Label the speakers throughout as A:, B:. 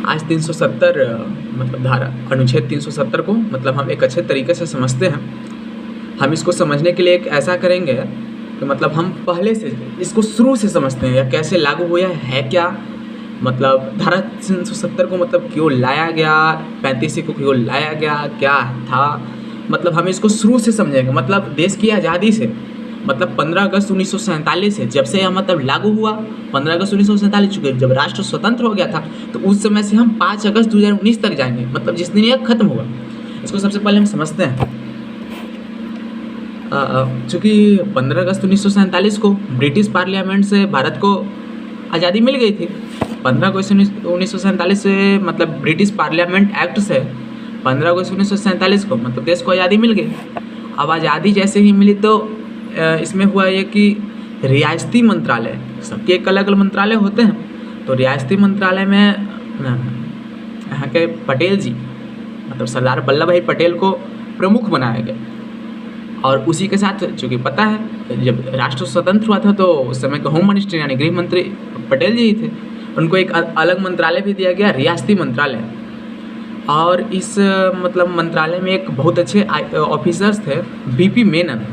A: आज 370 मतलब धारा अनुच्छेद 370 को मतलब हम एक अच्छे तरीके से समझते हैं। हम इसको समझने के लिए एक ऐसा करेंगे कि मतलब हम पहले से इसको शुरू से समझते हैं या कैसे लागू हुआ है क्या, मतलब धारा 370 को मतलब क्यों लाया गया, 35 को क्यों लाया गया, क्या था, मतलब हम इसको शुरू से समझेंगे। मतलब देश की आज़ादी से मतलब 15 अगस्त 1947 से जब से यह मतलब लागू हुआ, 15 अगस्त 1947 चुके जब राष्ट्र स्वतंत्र हो गया था, तो उस समय से हम 5 अगस्त 2019 तक जाएंगे, मतलब जिस दिन यह खत्म हुआ। इसको सबसे पहले हम समझते हैं। चूँकि 15 अगस्त 1947 को ब्रिटिश पार्लियामेंट से भारत को आज़ादी मिल गई थी। 15 अगस्त 1947 से मतलब ब्रिटिश पार्लियामेंट एक्ट से 15 अगस्त 1947 को मतलब देश को आज़ादी मिल गई। अब आज़ादी जैसे ही मिली तो इसमें हुआ ये कि रियासती मंत्रालय, सबके एक अलग अलग मंत्रालय होते हैं, तो रियासती मंत्रालय में यहाँ के पटेल जी मतलब सरदार वल्लभ भाई पटेल को प्रमुख बनाया गया। और उसी के साथ चूँकि पता है जब राष्ट्र स्वतंत्र हुआ था तो उस समय के होम मिनिस्टर यानी गृह मंत्री पटेल जी ही थे, उनको एक अलग मंत्रालय भी दिया गया, रियासती मंत्रालय। और इस मतलब मंत्रालय में एक बहुत अच्छे ऑफिसर्स थे, वीपी मेनन।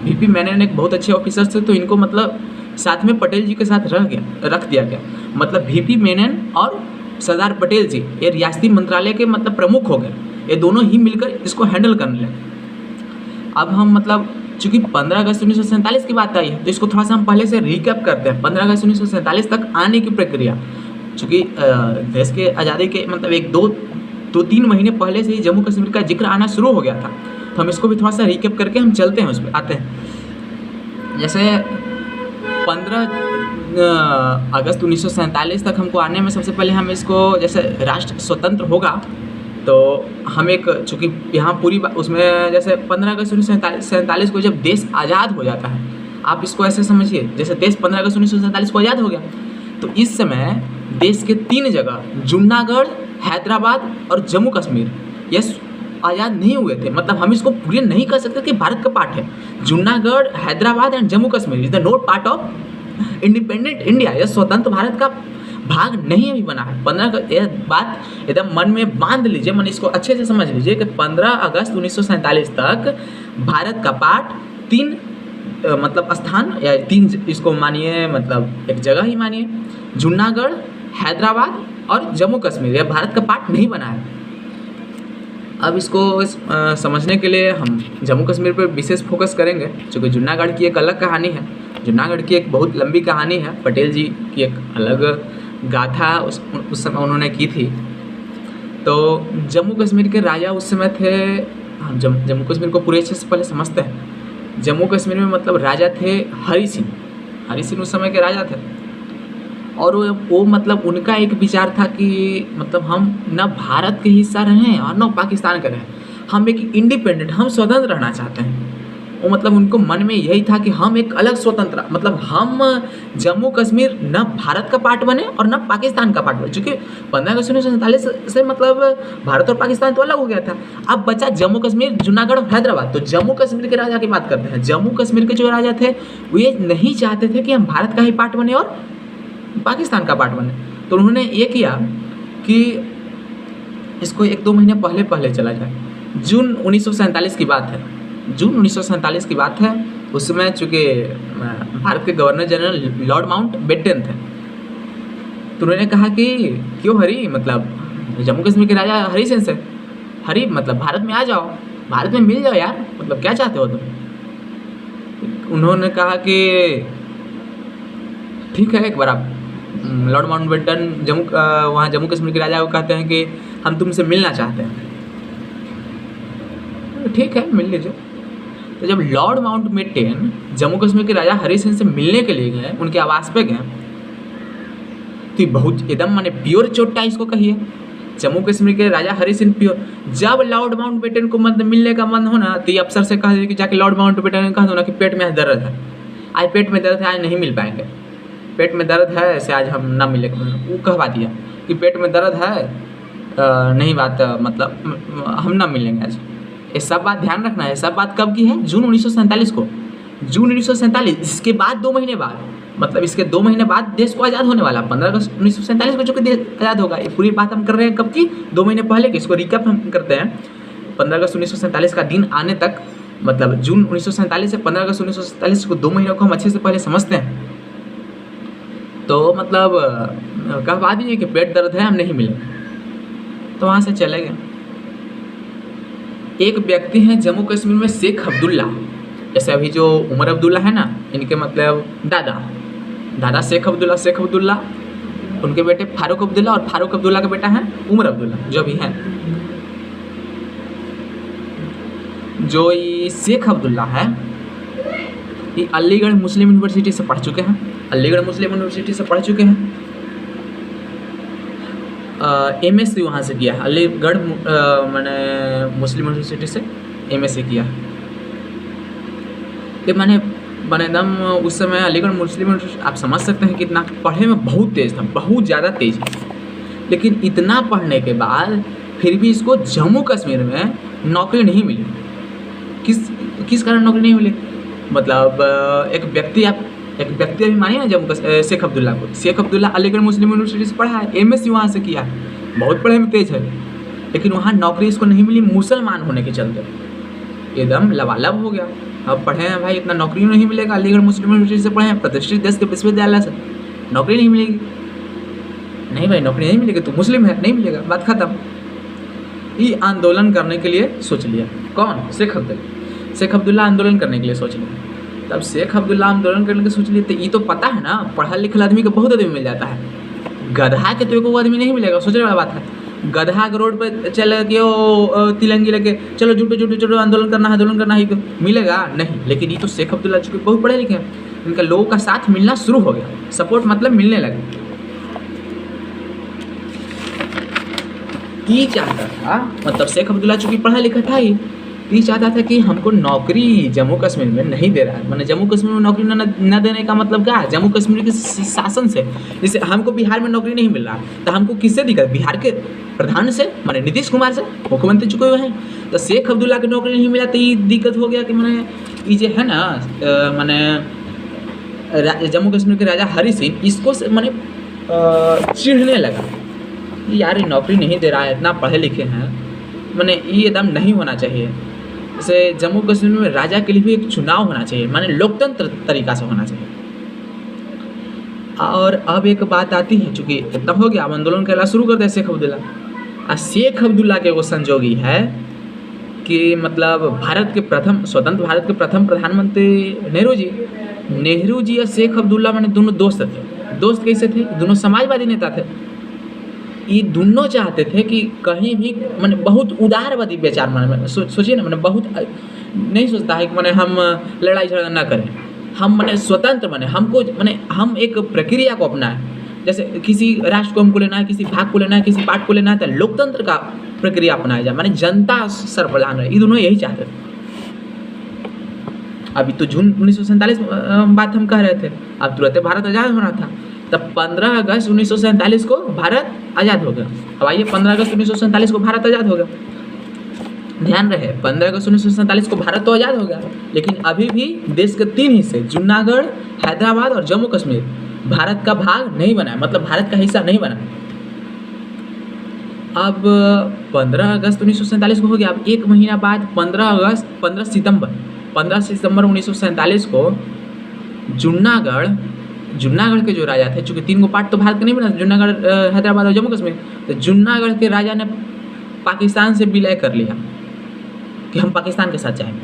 A: वीपी मेनन एक बहुत अच्छे ऑफिसर्स थे, तो इनको मतलब साथ में पटेल जी के साथ रख दिया गया। मतलब वीपी मेनन और सरदार पटेल जी ये रियासती मंत्रालय के मतलब प्रमुख हो गए, ये दोनों ही मिलकर इसको हैंडल करने लगे। अब हम मतलब चूँकि 15 अगस्त 1947 की बात आई है तो इसको थोड़ा सा हम पहले से रिकैप करते हैं। 15 अगस्त 1947 तक आने की प्रक्रिया, चूँकि देश के आज़ादी के मतलब एक दो तीन महीने पहले से ही जम्मू कश्मीर का जिक्र आना शुरू हो गया था, तो हम इसको भी थोड़ा सा रिकैप करके हम चलते हैं, उस पर आते हैं। जैसे 15 अगस्त 1947 तक हमको आने में सबसे पहले हम इसको जैसे राष्ट्र स्वतंत्र होगा तो हम एक चूँकि यहाँ पूरी उसमें जैसे 15 अगस्त 1947 को जब देश आज़ाद हो जाता है, आप इसको ऐसे समझिए जैसे देश 15 अगस्त 1947 को आज़ाद हो गया, तो इस समय देश के 3 जगह जूनागढ़, हैदराबाद और जम्मू कश्मीर ये आज़ाद नहीं हुए थे। मतलब हम इसको पूरे नहीं कर सकते कि भारत का पार्ट है। Junagadh, Hyderabad and Jammu Kashmir is the not part of independent India, यह स्वतंत्र भारत का भाग नहीं अभी बना है। 15 यह बात एकदम मन में बांध लीजिए, मन इसको अच्छे से समझ लीजिए कि 15 अगस्त 1947 तक भारत का पार्ट 3 मतलब स्थान या 3 इसको मानिए मतलब एक जगह ही मानिए, जूनागढ़, हैदराबाद और जम्मू कश्मीर यह भारत का पार्ट नहीं बना है। अब इसको समझने के लिए हम जम्मू कश्मीर पर विशेष फोकस करेंगे, क्योंकि जूनागढ़ की एक अलग कहानी है। जूनागढ़ की एक बहुत लंबी कहानी है, पटेल जी की एक अलग गाथा उस समय उन्होंने की थी। तो जम्मू कश्मीर के राजा उस समय थे, हम जम्मू कश्मीर को पूरे अच्छे से पहले समझते हैं। जम्मू कश्मीर में मतलब राजा थे हरि सिंह। हरि सिंह उस समय के राजा थे और वो मतलब उनका एक विचार था कि मतलब हम न भारत के हिस्सा रहें और न पाकिस्तान के रहें, हम एक इंडिपेंडेंट, हम स्वतंत्र रहना चाहते हैं। वो मतलब उनको मन में यही था कि हम एक अलग स्वतंत्र मतलब हम जम्मू कश्मीर न भारत का पार्ट बने और न पाकिस्तान का पार्ट बने, क्योंकि 15 अगस्त 1947 से मतलब भारत और पाकिस्तान तो अलग हो गया था। अब बचा जम्मू कश्मीर, जूनागढ़ और हैदराबाद। तो जम्मू कश्मीर के राजा की बात करते हैं। जम्मू कश्मीर के जो राजा थे वो ये नहीं चाहते थे कि हम भारत का ही पार्ट बने और पाकिस्तान का पार्ट बने, तो उन्होंने ये किया कि इसको 1-2 महीने पहले चला जाए। जून 1947 की बात है, जून 1947 की बात है। उस समय चूँकि भारत के गवर्नर जनरल लॉर्ड माउंटबेटन थे, तो उन्होंने कहा कि क्यों हरी मतलब जम्मू कश्मीर के राजा हरी सिंह से, हरी मतलब भारत में आ जाओ, भारत में मिल जाओ यार, मतलब क्या चाहते हो तुम। उन्होंने कहा कि ठीक है, एक बार आप लॉर्ड माउंटबेटन वहाँ जम्मू कश्मीर के राजा को कहते हैं कि हम तुमसे मिलना चाहते हैं। ठीक है, मिल लीजिए। तो जब लॉर्ड माउंटबेटन जम्मू कश्मीर के राजा हरि सिंह से मिलने के लिए गए, उनके आवास पे गए, तो बहुत एकदम माने प्योर चोट्टा इसको कहिए, जम्मू कश्मीर के राजा हरि सिंह प्योर। जब लॉर्ड माउंटबेटन को मतलब मिलने का मन हो ना, तो ये अफसर से कह कि जाके लॉर्ड माउंटबेटन ने कह दो ना कि पेट में दर्द है, आज पेट में दर्द है, आज नहीं मिल पाएंगे, पेट में दर्द है ऐसे आज हम ना मिले। वो कहवा दिया कि पेट में दर्द है, नहीं बात मतलब हम ना मिलेंगे आज। ये सब बात ध्यान रखना है। सब बात कब की है? जून 1947 को, जून 1947। इसके बाद 2 महीने बाद मतलब इसके 2 महीने बाद देश को आज़ाद होने वाला, 15 अगस्त 1947 को चूँकि देश आज़ाद होगा। ये पूरी बात हम कर रहे हैं कब की, 2 महीने पहले की। इसको रिकैप हम करते हैं। 15 अगस्त 1947 का दिन आने तक, मतलब जून 1947 से 15 अगस्त 1947 को 2 महीनों को हम अच्छे से पहले समझते हैं। तो मतलब कहवा दीजिए कि पेट दर्द है, हम नहीं मिले, तो वहाँ से चले गए। एक व्यक्ति हैं जम्मू कश्मीर में, शेख अब्दुल्ला, जैसे अभी जो उमर अब्दुल्ला है ना, इनके मतलब दादा शेख अब्दुल्ला, उनके बेटे फारूक अब्दुल्ला, और फारूक अब्दुल्ला का बेटा है उमर अब्दुल्ला, जो भी हैं। जो ये शेख अब्दुल्ला है, ये अलीगढ़ मुस्लिम यूनिवर्सिटी से पढ़ चुके हैं, MSc वहाँ से किया है, अलीगढ़ मैंने मुस्लिम यूनिवर्सिटी से MSc किया है। कि मैंने एकदम उस समय अलीगढ़ मुस्लिम यूनिवर्सिटी, आप समझ सकते हैं कितना पढ़ने में बहुत तेज़ था, बहुत ज़्यादा तेज़। लेकिन इतना पढ़ने के बाद फिर भी इसको जम्मू कश्मीर में नौकरी नहीं मिली। किस कारण नौकरी नहीं मिली? मतलब एक व्यक्ति अभी मानिए ना, शेख अब्दुल्ला को, शेख अब्दुल्ला अलीगढ़ मुस्लिम यूनिवर्सिटी से पढ़ा है, MSc वहाँ से किया है, बहुत पढ़ने में तेज है, लेकिन वहाँ नौकरी इसको नहीं मिली मुसलमान होने के चलते। एकदम लबालब हो गया। अब पढ़े हैं भाई, इतना नौकरी नहीं मिलेगा, अलीगढ़ मुस्लिम यूनिवर्सिटी से पढ़े हैं, प्रतिष्ठित देश के विश्वविद्यालय से, नौकरी नहीं मिलेगी। नहीं भाई, नौकरी नहीं मिलेगी, तो मुस्लिम है, नहीं मिलेगा, बात खत्म। ये आंदोलन करने के लिए सोच लिया। कौन? शेख अब्दुल्ला आंदोलन करने के लिए सोच लिया। तब शेख अब्दुल्ला आंदोलन करने के सोच लिए, तो ये तो पता है ना, पढ़ा लिखा आदमी को बहुत आदमी मिल जाता है, गधा के तो एक आदमी नहीं मिलेगा। सोचने वाला बात है, गधा के रोड पे चले कि ओ तिलंगी लेके चलो जुटो आंदोलन करना है, मिलेगा नहीं। लेकिन ये तो शेख अब्दुल्ला चूँकि बहुत पढ़े लिखे हैं, इनका लोगों का साथ मिलना शुरू हो गया, सपोर्ट मतलब मिलने लगे। ये चाहता था, मतलब शेख अब्दुल्ला चूँकि पढ़ा लिखा था, ये चाहता था कि हमको नौकरी जम्मू कश्मीर में नहीं दे रहा है। मैंने जम्मू कश्मीर में नौकरी न देने का मतलब क्या है? जम्मू कश्मीर के शासन से, जैसे हमको बिहार में नौकरी नहीं मिल रहा, तो हमको किससे दिक्कत? बिहार के प्रधान से, मैंने नीतीश कुमार से, मुख्यमंत्री चुके हुए हैं। तो शेख अब्दुल्ला की नौकरी नहीं मिला, तो ये दिक्कत हो गया कि मैंने ये जो है ना, मैंने जम्मू कश्मीर के राजा हरि सिंह, इसको मैंने चिढ़ने लगा, यार ये नौकरी नहीं दे रहा है, इतना पढ़े लिखे हैं, मैंने ये एकदम नहीं होना चाहिए। जैसे जम्मू कश्मीर में राजा के लिए भी एक चुनाव होना चाहिए, माने लोकतंत्र तरीका से होना चाहिए। और अब एक बात आती है, चूँकि इतना हो गया, अब आंदोलन करना शुरू करते हैं शेख अब्दुल्ला। और शेख अब्दुल्ला के वो संजोगी है कि मतलब स्वतंत्र भारत के प्रथम प्रधानमंत्री नेहरू जी और शेख अब्दुल्ला मैंने दोनों दोस्त थे। दोस्त कैसे थे? दोनों समाजवादी नेता थे। ये दोनों चाहते थे कि कहीं भी, मैंने बहुत उदारवादी विचार, मैंने सोचिए ना, मैंने बहुत नहीं सोचता है कि मैंने हम लड़ाई झगड़ा ना करें, हम मैंने स्वतंत्र बने, हम एक प्रक्रिया को अपनाएं। जैसे किसी राष्ट्र को हमको लेना है, किसी भाग को लेना है, किसी पार्ट को लेना है, तो लोकतंत्र का प्रक्रिया अपनाया जाए, मैंने जनता सर्वप्रधान रहे। ये दोनों यही चाहते थे। अभी तो जून 1947 बात हम कह रहे थे, अब तुरंत भारत आज़ाद होना था। तब 15 अगस्त 1947 को भारत आज़ाद हो गया। अब आइए, 15 अगस्त 1947 को भारत आज़ाद हो गया। ध्यान रहे, 15 अगस्त 1947 को भारत तो आज़ाद हो गया, लेकिन अभी भी देश के 3 हिस्से, जूनागढ़, हैदराबाद और जम्मू कश्मीर, भारत का भाग नहीं बना, मतलब भारत का हिस्सा नहीं बना। अब 15 अगस्त 1947 को हो गया। अब एक महीना बाद 15 सितंबर 1947 को जूनागढ़ के जो राजा थे, चूँकि 3 पार्ट तो भारत के नहीं बना, जूनागढ़, हैदराबाद और जम्मू कश्मीर, तो जूनागढ़ के राजा ने पाकिस्तान से विलय कर लिया कि हम पाकिस्तान के साथ जाएंगे।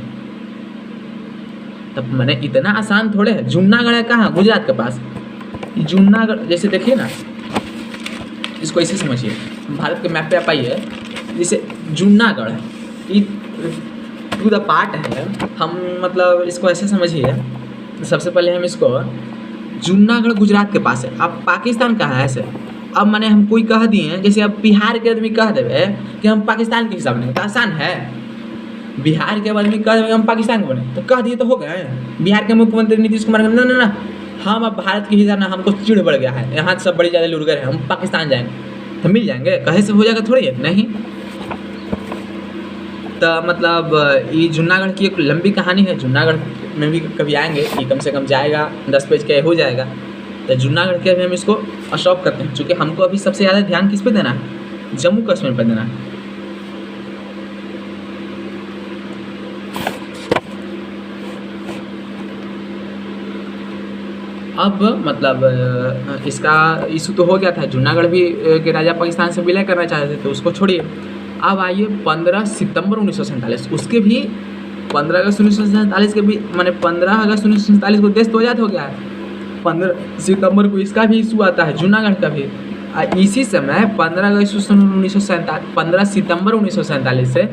A: तब मैंने इतना आसान थोड़े है, जूनागढ़ है कहाँ? गुजरात के पास। जूनागढ़ जैसे देखिए ना, इसको ऐसे समझिए, भारत के मैप पे आप आइए, जैसे जूनागढ़ है, ये टू द पार्ट है, हम मतलब इसको ऐसे समझिए। सबसे पहले हम इसको, जूनागढ़ गुजरात के पास है, अब पाकिस्तान कहाँ है ऐसे। अब मैंने हम कोई कह दिए हैं, जैसे अब बिहार के आदमी कह देवे कि हम पाकिस्तान के हिसाब में, तो आसान है। बिहार के आदमी कह देवे हम पाकिस्तान के बने, तो कह दिए तो हो गए। बिहार के मुख्यमंत्री नीतीश कुमार ना हम अब भारत के हिसाब ना, हमको चिढ़ बढ़ गया है, यहाँ सब बड़ी ज़्यादा लुड़गर है, हम पाकिस्तान जाएंगे, तो मिल जाएंगे, कहे से हो जाएगा थोड़ी है, नहीं। तो मतलब ये जूनागढ़ की एक लंबी कहानी है, जूनागढ़ में भी कभी आएंगे, ये कम से कम जाएगा 10 पेज का हो जाएगा। तो जूनागढ़ के अभी हम इसको स्टॉप करते हैं, क्योंकि हमको अभी सबसे ज़्यादा ध्यान किस पे देना है, जम्मू कश्मीर पर देना है। अब मतलब इसका इशू तो हो गया था, जूनागढ़ भी के राजा पाकिस्तान से विलय करना चाहते थे, तो उसको छोड़िए। अब आइए 15 सितंबर 1947, उसके भी 15 अगस्त 1947 के भी माने 15 अगस्त 1947 को देश तो आज़ाद हो गया है, 15 सितंबर को इसका भी इशू आता है, जूनागढ़ का भी। इसी समय 15 अगस्त 1947, 15 सितंबर 1947 से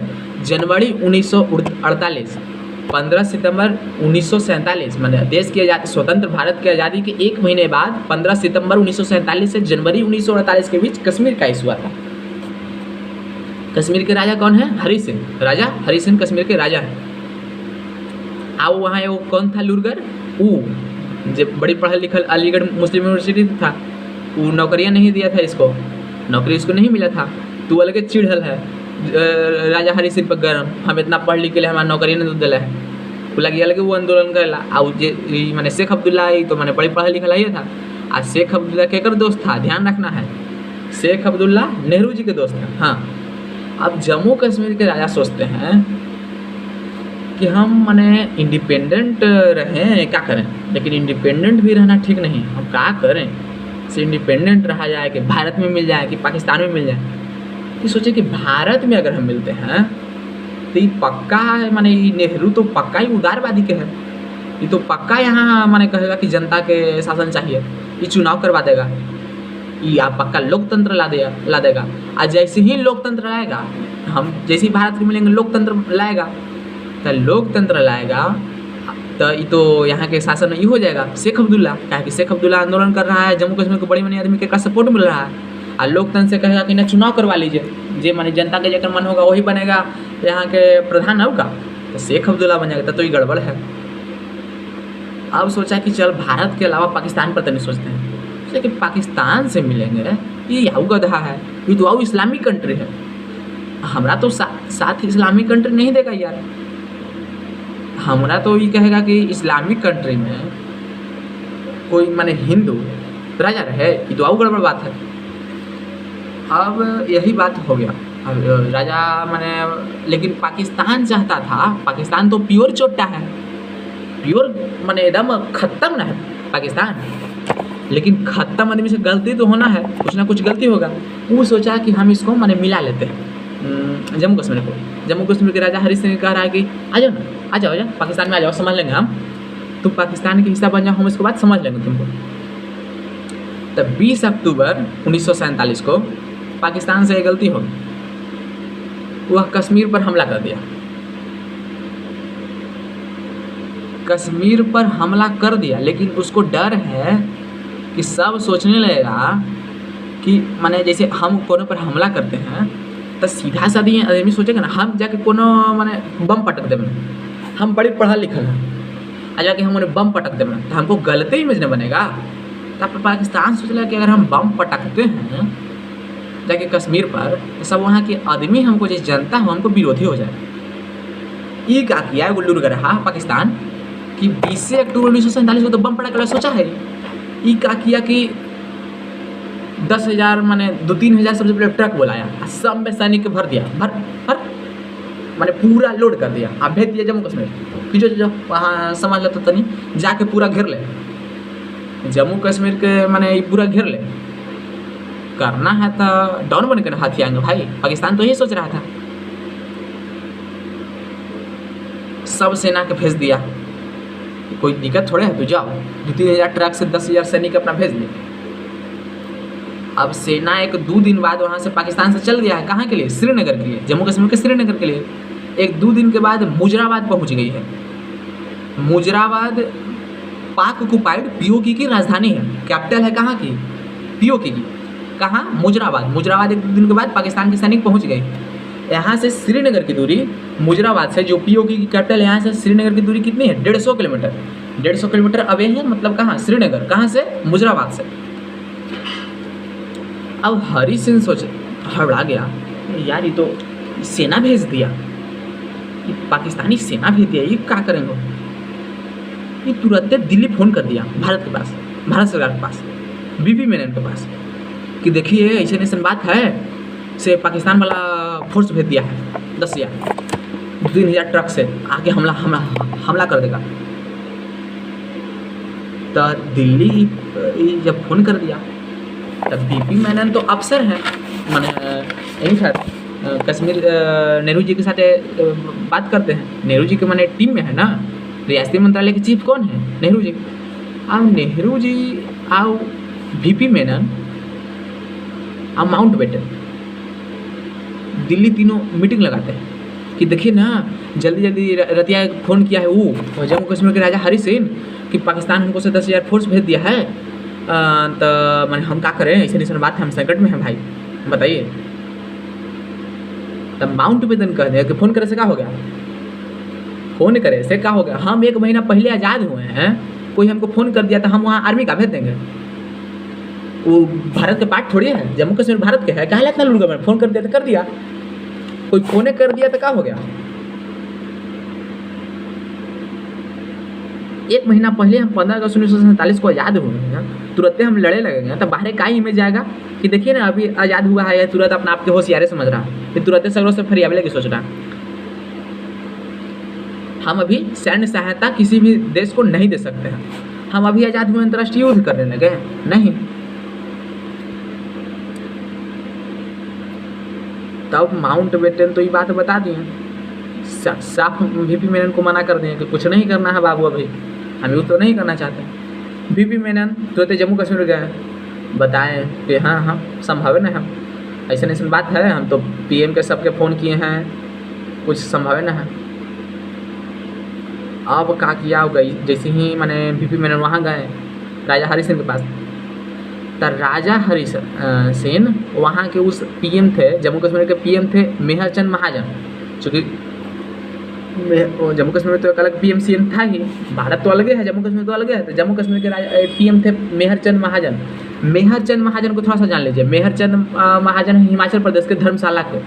A: जनवरी 1948, 15 सितंबर 1947 माने देश की आज़ादी, स्वतंत्र भारत की आज़ादी के एक महीने बाद 15 सितंबर 1947 से जनवरी 1948 के बीच कश्मीर का इशू आता है। कश्मीर के राजा कौन है? हरि सिंह, राजा हरि सिंह कश्मीर के राजा हैं। आओ वहाँ वो कौन था लुरगर, जो बड़ी पढ़ा लिखल अलीगढ़ मुस्लिम यूनिवर्सिटी था, वो नौकरियाँ नहीं दिया था इसको, नौकरी इसको नहीं मिला था, तो अलग चिढ़ल है राजा हरि सिंह पर गरम, हम इतना पढ़ लिख के हमारा नौकरी नहीं दिला है, वो लगे अलग वो आंदोलन करेला। आउ जे मैंने शेख अब्दुल्ला तो मैंने बड़ी पढ़ा लिखल ही था, आज शेख अब्दुल्ला केकर दोस्त था, ध्यान रखना है, शेख अब्दुल्ला नेहरू जी के दोस्त हैं। हाँ, अब जम्मू कश्मीर के राजा सोचते हैं कि हम माने इंडिपेंडेंट रहें, क्या करें, लेकिन इंडिपेंडेंट भी रहना ठीक नहीं, हम क्या करें, से इंडिपेंडेंट रहा जाए कि भारत में मिल जाए कि पाकिस्तान में मिल जाए। तो सोचे कि भारत में अगर हम मिलते हैं तो ये पक्का है, माने ये नेहरू तो पक्का ही उदारवादी के है, ये तो पक्का यहाँ माने कहेगा कि जनता के शासन चाहिए, ये चुनाव करवा देगा, ये आप पक्का लोकतंत्र ला देगा। आज जैसे ही लोकतंत्र लाएगा, हम जैसे ही भारत के मिलेंगे लोकतंत्र लाएगा, तो लोकतंत्र लाएगा तो ये तो यहाँ के शासन ये हो जाएगा शेख अब्दुल्ला, क्या कि शेख अब्दुल्ला आंदोलन कर रहा है, जम्मू कश्मीर को बड़ी बड़ी आदमी के सपोर्ट मिल रहा है, और लोकतंत्र से कहेगा कि ना चुनाव करवा लीजिए, जे माने जनता के जकर मन होगा वही बनेगा यहाँ के प्रधान होगा, तो शेख अब्दुल्ला बन जाएगा, तो ये गड़बड़ है। अब सोचा कि चल भारत के अलावा पाकिस्तान पर तो नहीं सोचते हैं, सोचा कि पाकिस्तान से मिलेंगे, ये याऊ गधा है, ये तो आओ इस्लामिक कंट्री है, हमारा तो साथ इस्लामिक कंट्री नहीं देगा यार, हमारा तो ये कहेगा कि इस्लामिक कंट्री में कोई माने हिंदू राजा रहे, ये तो आओ गड़बड़ बात है। अब यही बात हो गया, अब राजा माने, लेकिन पाकिस्तान चाहता था, पाकिस्तान तो प्योर चोट्टा है, प्योर माने एकदम खत्म ना है पाकिस्तान, लेकिन खत्म आदमी से गलती तो होना है, कुछ ना कुछ गलती होगा। वो सोचा कि हम इसको माने मिला लेते हैं जम्मू कश्मीर को। जम्मू कश्मीर के राजा हरि सिंह कह रहा है कि आ जाओ ना, आ जाओ पाकिस्तान में आ जाओ, समझ लेंगे हम, तुम पाकिस्तान के हिस्सा बन जाओ, हम इसके बाद समझ लेंगे तुमको। तब 20 अक्टूबर 1947 को पाकिस्तान से एक गलती हो, वह कश्मीर पर हमला कर दिया, कश्मीर पर हमला कर दिया, लेकिन उसको डर है कि सब सोचने लगेगा कि माने जैसे हम कोनो पर हमला करते हैं तो सीधा साधी आदमी सोचेगा ना, हम जाके कोनो माने बम पटक देवे, हम बड़ी पढ़ा लिखल है, आ जाके हम उन्हें बम पटक देवे, तो हमको गलत इमेज नहीं बनेगा। तब पाकिस्तान सोच रहा कि अगर हम बम पटकते हैं जाके कश्मीर पर, तो सब वहाँ के आदमी हमको जैसे जनता हो हमको विरोधी हो जाए। ये क्या किया गुल्लू रहा पाकिस्तान कि 20 अक्टूबर 1947 को तो बम पटक सोचा है, ये क्या किया कि 10,000 माने 2-3 हज़ार सबसे पहले ट्रक बुलाया, सब में सैनिक भर दिया, भर माने पूरा लोड कर दिया, आप भेज दिया जम्मू कश्मीर कि जो वहाँ समझ लो तो तनी जाके पूरा घेर ले जम्मू कश्मीर के, माने पूरा घेर ले, करना है तो डॉन बन कर हाथी आएंगे भाई। पाकिस्तान तो यही सोच रहा था, सब सेना के भेज दिया, कोई दिक्कत थोड़े है, तो जाओ 2-3 हज़ार ट्रक से 10,000 सैनिक अपना भेज दिए। अब सेना 1-2 दिन बाद वहाँ से पाकिस्तान से चल गया है, कहाँ के लिए? श्रीनगर के लिए, जम्मू कश्मीर के श्रीनगर के लिए। 1-2 दिन के बाद मुजराबाद पहुँच गई है। मुजराबाद पाक ऑक्युपाइड पीओके की राजधानी है, कैपिटल है कहाँ की? पीओके की। कहाँ? मुजराबाद। मुजराबाद 1-2 दिन के बाद पाकिस्तान के सैनिक पहुँच गए। यहाँ से श्रीनगर की दूरी, मुजराबाद से जो पीओके की कैपिटल है, यहाँ से श्रीनगर की दूरी कितनी है? 150 किलोमीटर। 150 किलोमीटर अवे है, मतलब कहाँ? श्रीनगर। कहाँ से? मुजराबाद से। अब हरि सिंह सोच हड़बड़ा गया, यार ये तो सेना भेज दिया, ये पाकिस्तानी सेना भेज दिया, ये क्या करेंगे? ये तुरंत दिल्ली फ़ोन कर दिया भारत के पास भारत सरकार के पास, बीपी मेनन के पास, कि देखिए ऐसे ऐसा बात है से पाकिस्तान वाला फोर्स भेज दिया है 10,000 2-3,000 ट्रक से आके हमला कर देगा। तो दिल्ली जब फ़ोन कर दिया तब बीपी मेनन तो अफसर है, माने यही था कश्मीर नेहरू जी के साथ बात करते हैं, नेहरू जी के माने टीम में है ना, रियासती मंत्रालय के चीफ कौन है? नेहरू जी। अब नेहरू जी आओ बीपी मेनन और माउंटबेटन दिल्ली तीनों मीटिंग लगाते हैं कि देखिए ना जल्दी रतिया फ़ोन किया है वो जम्मू कश्मीर के राजा हरी सिंह कि पाकिस्तान हमको से 10,000 फोर्स भेज दिया है, तो मैंने हम क्या करें, ऐसे बात है, हम संकट में हैं भाई, बताइए। तब माउंटबेटन कह दिया कि फ़ोन करे से क्या हो गया, फ़ोन करे से क्या हो गया, हम 1 महीना पहले आज़ाद हुए हैं, कोई हमको फ़ोन कर दिया तो हम वहाँ आर्मी का भेज देंगे? वो भारत के पार्ट थोड़ी है, जम्मू कश्मीर भारत के है, कहाँ इतना लूँगा मैं, फ़ोन कर दिया तो कर दिया, कोई फ़ोन कर दिया तो क्या हो गया। 1 महीना पहले हम 15 अगस्त 1947 को आज़ाद हुए हैं, तुरंत हम लड़े लगेंगे तो बाहर का ही इमेज जाएगा कि देखिए ना अभी आज़ाद हुआ है, या तुरंत अपना आपके होशियारे समझ रहा है, फिर तुरंत सगरों से फरियावले की सोच रहा है। हम अभी सैन्य सहायता किसी भी देश को नहीं दे सकते हैं, हम अभी आज़ाद हुए अंतर्राष्ट्रीय युद्ध करने लगे नहीं। तब माउंटबेटन तो ये बात बता दिए, साफ बीपी मेनन को मना कर दिए कि कुछ नहीं करना है बाबू, अभी हम युद्ध तो नहीं करना चाहते। बीपी मेनन तुरंत जम्मू कश्मीर गए, बताएं कि हाँ संभावना है, ऐसा नहीं बात है, हम तो पीएम के सबके फ़ोन किए हैं, कुछ संभावना है। अब क्या किया हो गई, जैसे ही मैंने बीपी मेनन वहाँ गए राजा हरी सिंह के पास, तो राजा हरी सिंह वहाँ के उस पीएम थे, जम्मू कश्मीर के पीएम थे मेहर चंद महाजन, चूँकि जम्मू कश्मीर में तो एक अलग पीएम सीएम था ही, भारत तो अलग है, जम्मू कश्मीर तो अलग है, तो जम्मू कश्मीर के पीएम थे मेहर चंद महाजन। मेहर चंद महाजन को थोड़ा सा जान लीजिए, मेहर चंद महाजन हिमाचल प्रदेश के धर्मशाला के,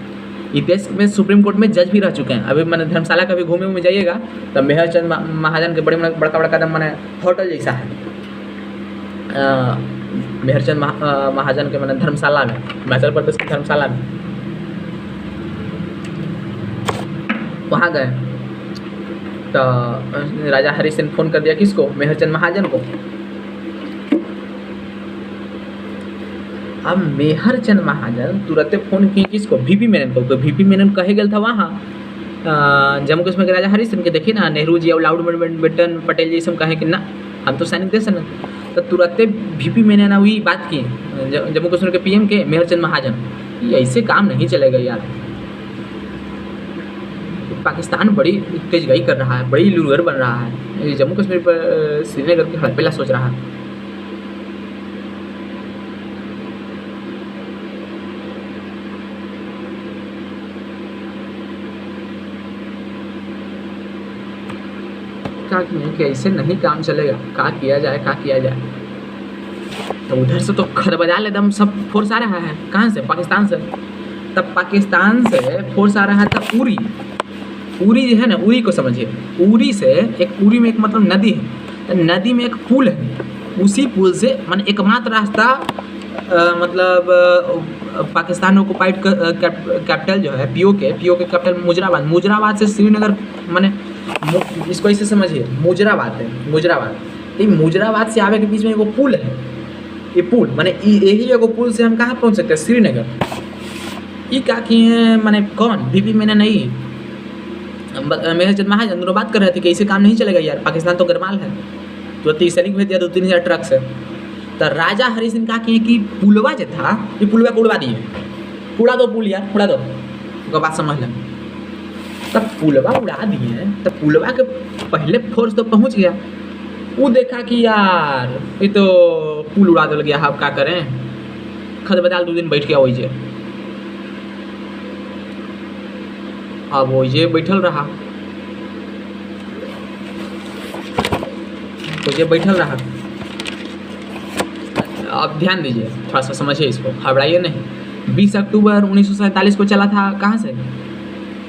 A: इस देश में सुप्रीम कोर्ट में जज भी रह चुके हैं। अभी मैंने धर्मशाला कभी घूमे जाइएगा तो मेहर चंद महाजन के बड़का दम मैंने होटल जैसा है, मेहर चंद महाजन के मैंने धर्मशाला में, हिमाचल प्रदेश के धर्मशाला में वहाँ गए। तो राजा हरी सिंह फ़ोन कर दिया किसको, मेहर चंद महाजन को। अब मेहर चंद महाजन तुरंत फ़ोन की किसको, बीपी मेनन को। तो बीपी मेनन कहे गया था वहाँ जम्मू कश्मीर के राजा हरी सिंह के, देखिए ना नेहरू जी और माउंटबेटन पटेल जी सब कहे कि ना हम तो सैनिक देश हैं। तो तुरंत बीपी मेनन हुई बात की जम्मू कश्मीर के पीएम के मेहर चंद महाजन, ये ऐसे काम नहीं चलेगा यार, पाकिस्तान बड़ी तेजगाई कर रहा है, बड़ी लुरगर बन रहा है, जम्मू कश्मीर पर श्रीनगर की हड़पेला सोच रहा है। क्या कि ऐसे नहीं काम चलेगा, क्या किया जाए। तो उधर से तो खरबजाल एकदम सब फोर्स आ रहा है, कहाँ से, पाकिस्तान से। तब पाकिस्तान से फोर्स आ रहा था उरी जो है ना, उरी को समझिए, उरी में एक मतलब नदी है, तो नदी में एक पुल है, उसी पुल से मान एकमात्र रास्ता मतलब पाकिस्तान ऑक्युपाइड कैपिटल जो है पीओ के कैपिटल मुजराबाद से श्रीनगर, माने इसको ऐसे समझिए, मुजराबाद, ये मुजराबाद से आवे के बीच में एगो पुल है, ये पुल माने यही एगो पुल से हम कहाँ पहुँच सकते हैं, श्रीनगर। ये क्या किए माने कौन, बीपी मेनन नहीं, मेहर चंद महाजन दोनों बात कर रहे थे कि ऐसे काम नहीं चलेगा यार, पाकिस्तान तो गरमाल है, तो सैनिक भेज दिया 2-3 हज़ार ट्रक से। तो राजा हरी सिंह कहा कि पुलवा जो था, ये पुलवा को उड़वा दिए, उड़ा दो पुल यार, उड़ा दो, तो बात समझ लें। तब पुलवा उड़ा दिए, तब पुलवा के पहले फोर्स तो पहुंच गया, वो देखा कि यार ये तो पुल उड़ा दिया गया, अब क्या करें, खदबदाल 2 दिन बैठ गया वही, अब वो ये बैठल रहा, तो ये बैठल रहा। अब ध्यान दीजिए, थोड़ा सा समझिए इसको, घबराइए नहीं। 20 अक्टूबर 1947 को चला था, कहाँ से,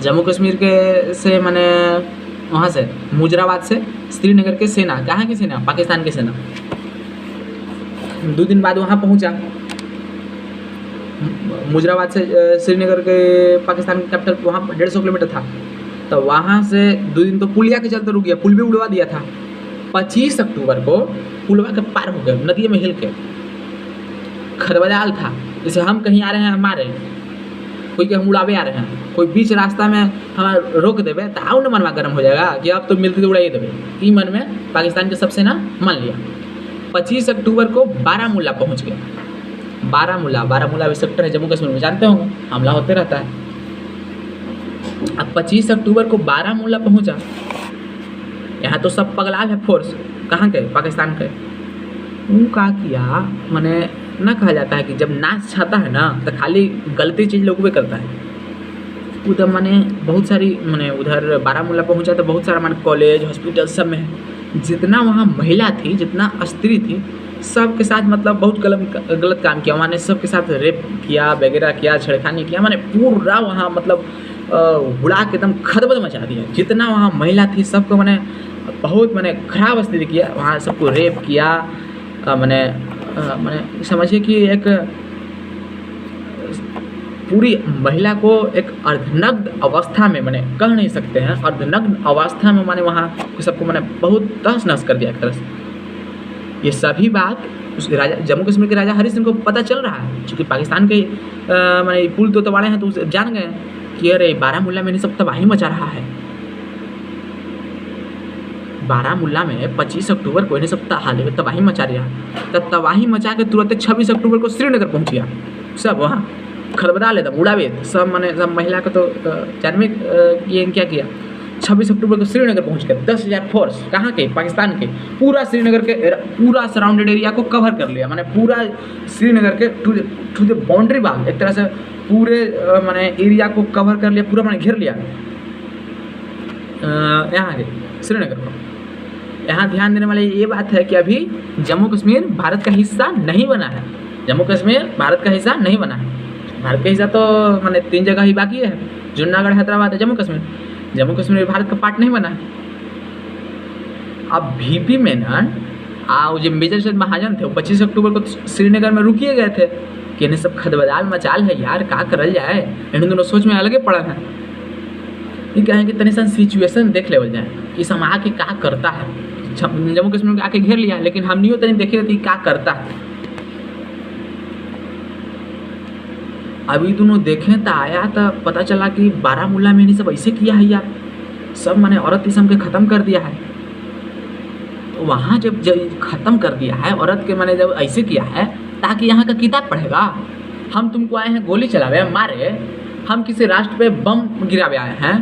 A: जम्मू कश्मीर के से, माने वहाँ से मुजराबाद से श्रीनगर के सेना, कहाँ की सेना, पाकिस्तान की सेना, 2 दिन बाद वहाँ पहुँचा। मुजराबाद से श्रीनगर के पाकिस्तान की कैपिटल वहाँ 150 किलोमीटर था। तो वहाँ से 2 दिन तो पुलिया के चलते रुक गया, पुल भी उड़वा दिया था। 25 अक्टूबर को पुलवा के पार हो गए, नदी में हिल के खरबजाल था। जैसे हम कहीं आ रहे हैं, हमारे कोई के हम उड़ावे आ रहे हैं, कोई बीच रास्ता में हमारा रोक देवे तो आओ न मनवा गर्म हो जाएगा कि अब तो मिलते उड़ाइए देवे। ई मन में पाकिस्तान के सबसे ना मान लिया। 25 अक्टूबर को बारामूला पहुँच गए। बारामूला भी सेक्टर है जम्मू कश्मीर में, जानते होंगे, हमला होते रहता है। अब 25 अक्टूबर को बारामूला पहुंचा। यहाँ तो सब पगलाल है फोर्स, कहाँ के, पाकिस्तान के। वो क्या किया, मैंने ना कहा जाता है कि जब नाच छाता है ना तो खाली गलती चीज़ लोग भी करता है। उधर मैंने बहुत सारी मैंने उधर बारामूला पहुंचा तो बहुत सारा मैंने कॉलेज हॉस्पिटल सब में जितना वहाँ महिला थी, जितना स्त्री थी, सब के साथ मतलब बहुत गलत काम किया। मैंने सब के साथ रेप किया वगैरह किया, छेड़खानी किया, मैंने पूरा वहाँ मतलब उड़ा के एकदम खदबद मचा दिया। जितना वहाँ महिला थी सबको मैंने बहुत खराब स्थिति किया, वहाँ सबको रेप किया। मैंने समझिए कि एक पूरी महिला को एक अर्धनग्न अवस्था में, मैंने कह नहीं सकते हैं, अर्धनग्न अवस्था में मैंने वहाँ सबको मैंने बहुत तहस नहस कर दिया एक तरह से। ये सभी बात उस राजा जम्मू कश्मीर के राजा हरि सिंह को पता चल रहा है, क्योंकि पाकिस्तान के मैंने पुल तो तबाड़े हैं, तो उसे जान गए कि अरे बारामूला में नहीं सब तबाही मचा रहा है। बारामूला में 25 अक्टूबर को इन्हें सब तबाही मचा रहा है। तो तबाही मचा के तुरंत 26 अक्टूबर को श्रीनगर पहुँच गया। सब वहाँ खरबदा लेता उड़ावे सब, मैंने सब महिला को तो जानवे ये क्या किया। 26 अक्टूबर को श्रीनगर पहुंच गए। 10,000 फोर्स, कहाँ के, पाकिस्तान के, पूरा श्रीनगर के पूरा सराउंडेड एरिया को कवर कर लिया। मैंने पूरा श्रीनगर के टू द बाउंड्री वाल, एक तरह से पूरे मैंने एरिया को कवर कर लिया, पूरा मैंने घेर लिया यहाँ के श्रीनगर को। यहाँ ध्यान देने वाली ये बात है कि अभी जम्मू कश्मीर भारत का हिस्सा नहीं बना है। जम्मू कश्मीर भारत का हिस्सा नहीं बना है। भारत का हिस्सा तो मैंने 3 जगह ही बाकी है, जूनागढ़, हैदराबाद है। जम्मू कश्मीर भारत का पार्ट नहीं बना है। अब VP मेनन जो मेजर चंद महाजन थे, वो 25 अक्टूबर को श्रीनगर में रुकिए गए थे कि इन्हें सब खदबदाल मचाल है यार, का करल जाए। इन्हें दोनों सोच में अलगे पड़ा है। ये कहें कि तनिक सिचुएशन देख लेवल जाए कि सम आके क्या करता है। जम्मू कश्मीर में आके घेर लिया, लेकिन हम नहीं तनी देखे रहती क्या करता है। अभी दोनों देखें तो आया तो पता चला कि बारामूला में नहीं सब ऐसे किया है यार, सब मैंने औरत किस्म के ख़त्म कर दिया है। तो वहाँ जब ख़त्म कर दिया है औरत के, मैंने जब ऐसे किया है ताकि यहाँ का किताब पढ़ेगा। हम तुमको आए हैं गोली चलावे मारे, हम किसी राष्ट्र पे बम गिरावे आए हैं,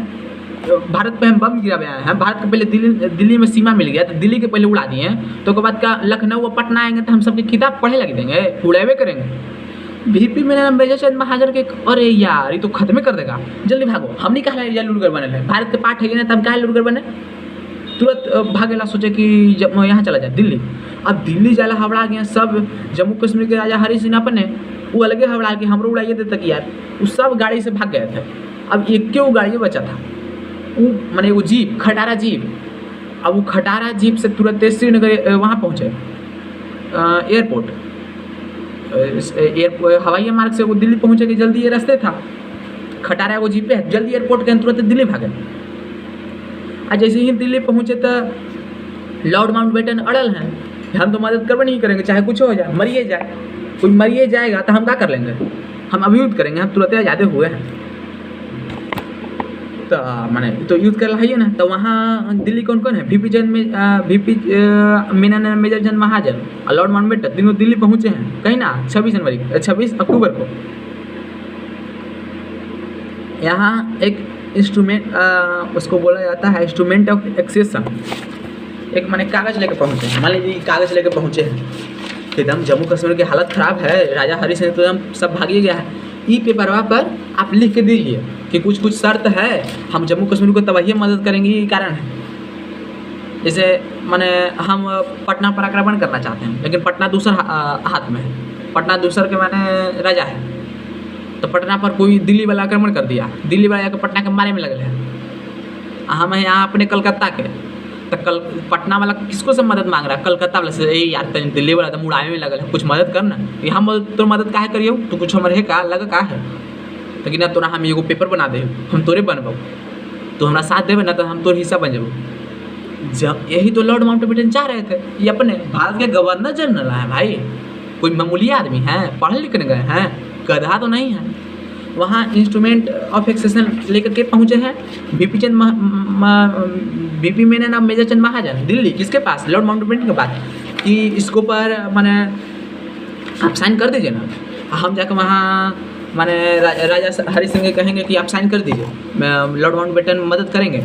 A: भारत पे हम बम गिरावे आए हैं। भारत के पहले दिल्ली में सीमा मिल गया तो दिल्ली के पहले उड़ा दिए, तो उसके बाद का लखनऊ और पटना आएंगे तो हम सबकी किताब पढ़े लग देंगे, उड़ावे करेंगे। VP मेनन मेजर चंद महाजन के, अरे यार ये तो खत्म कर देगा, जल्दी भागो। हम नहीं कहा या लुड़गर बने है, भारत के पार्ट है ना, तब कहा लुड़गर बने। तुरंत भागेला, सोचे कि जब यहाँ चला जाए दिल्ली। अब दिल्ली जाला हवड़ा गया सब। जम्मू कश्मीर के राजा हरि सिंह अपने वो अलगे हवड़ा के हमरो उड़ाइए देता कि यार, वो सब गाड़ी से भाग गए थे। अब एक क्यों गाड़ी बचा था, वो मैंने वो जीप, खटारा जीप। अब वो खटारा जीप से तुरंत श्रीनगर वहाँ पहुँचे एयरपोर्ट, हवाई मार्ग से वो दिल्ली पहुँचे कि जल्दी ये रास्ते था। खटारा वो जीपे जल्दी एयरपोर्ट के तुरंत दिल्ली भागे। आज जैसे ही दिल्ली पहुँचे तो लॉर्ड माउंटबेटन अड़ल हैं, हम तो मदद करवे नहीं करेंगे, चाहे कुछ हो जाए, मरिए जाए, कोई मरिए जाएगा तो हम क्या कर लेंगे, हम अभी युद्ध करेंगे, हम तुरंत आज़ाद हुए हैं। तो मैंने तो युद्ध कर रहा है ना। तो वहाँ दिल्ली कौन कौन है, VP मेनन मेजर चंद महाजन और लॉर्ड माउंटबेटन तीनों दिल्ली पहुँचे हैं कहीं ना 26 अक्टूबर को। यहाँ एक इंस्ट्रूमेंट उसको बोला जाता है इंस्ट्रूमेंट ऑफ एक्सेशन। एक मैंने कागज़ लेके पहुँचे हैं, मान लीजिए कागज़ लेके पहुँचे हैं, एकदम जम्मू कश्मीर की हालत ख़राब है, राजा हरि सिंह तो एकदम सब भागिए गया है। ई पेपरवा पर आप लिख के दीजिए कि कुछ कुछ शर्त है, हम जम्मू कश्मीर को तबाही मदद करेंगे, ये कारण है। जैसे मैंने हम पटना पर आक्रमण करना चाहते हैं, लेकिन पटना दूसरा हाथ में है, पटना दूसर के मैंने राजा है। तो पटना पर कोई दिल्ली वाला आक्रमण कर दिया, दिल्ली वाला जाकर पटना के मारे में लगल है। हम हैं यहाँ अपने कलकत्ता के, तो कल पटना वाला किसको से मदद मांग रहा है? कलकत्ता वाला से, ए यार तनी दिल्ली वाला तो उड़ावे में लगल है, कुछ मदद करना। ये हम तो मदद काहे करियो, तो कुछ हमारे का लगा का है, लेकिन ना तोरा हम एगो पेपर बना दे, हम तोरे बनबो, तो हमारा साथ देवे ना तो हम तोर हिस्सा बन जाबो। जब यही तो लॉर्ड माउंटबेटन चाह रहे थे, ये अपने भारत के गवर्नर जनरल है भाई, कोई मामूली आदमी है, पढ़ लिखने गए हैं, गधा तो नहीं है। वहाँ इंस्ट्रूमेंट ऑफ एक्सेशन लेकर के पहुँचे हैं बीपी मेनन और मेजर चंद महाजन दिल्ली, किसके पास? लॉर्ड माउंटबेटन के पास, कि इसको पर माने आप साइन कर दीजिए ना। हम जाकर वहाँ माने राजा हरि सिंह कहेंगे कि आप साइन कर दीजिए, लॉर्ड माउंटबेटन मदद करेंगे,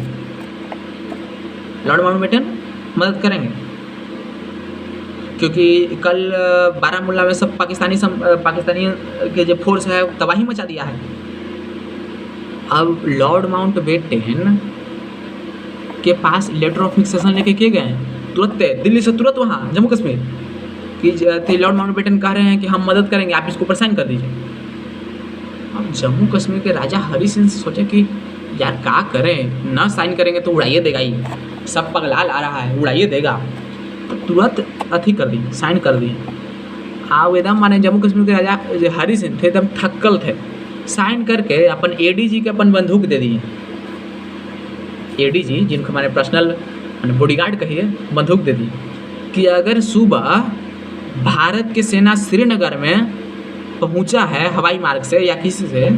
A: लॉर्ड माउंटबेटन मदद करेंगे, क्योंकि कल बारामूला में सब पाकिस्तानी के जो फोर्स है तबाही मचा दिया है। अब लॉर्ड माउंटबेटन के पास लेटर ऑफ एक्सेशन लेके के गए हैं तुरंत, दिल्ली से तुरंत वहाँ जम्मू कश्मीर, कि लॉर्ड माउंटबेटन कह रहे हैं कि हम मदद करेंगे, आप इसको ऊपर साइन कर दीजिए। अब जम्मू कश्मीर के राजा हरि सिंह सोचे कि यार क्या करें, ना साइन करेंगे तो उड़ाइए देगा ही, सब पगलाल आ रहा है, उड़ाइए देगा, तो तुरंत अथी कर दी, साइन कर दिए। आओ एकदम माने जम्मू कश्मीर के राजा हरि सिंह थे एकदम थक्कल थे, साइन करके अपन एडीजी के अपन बंदूक दे दिए। एडीजी जिनको हमारे पर्सनल बॉडीगार्ड कहिए, बंदूक दे दी कि अगर सुबह भारत की सेना श्रीनगर में पहुंचा है हवाई मार्ग से या किसी से,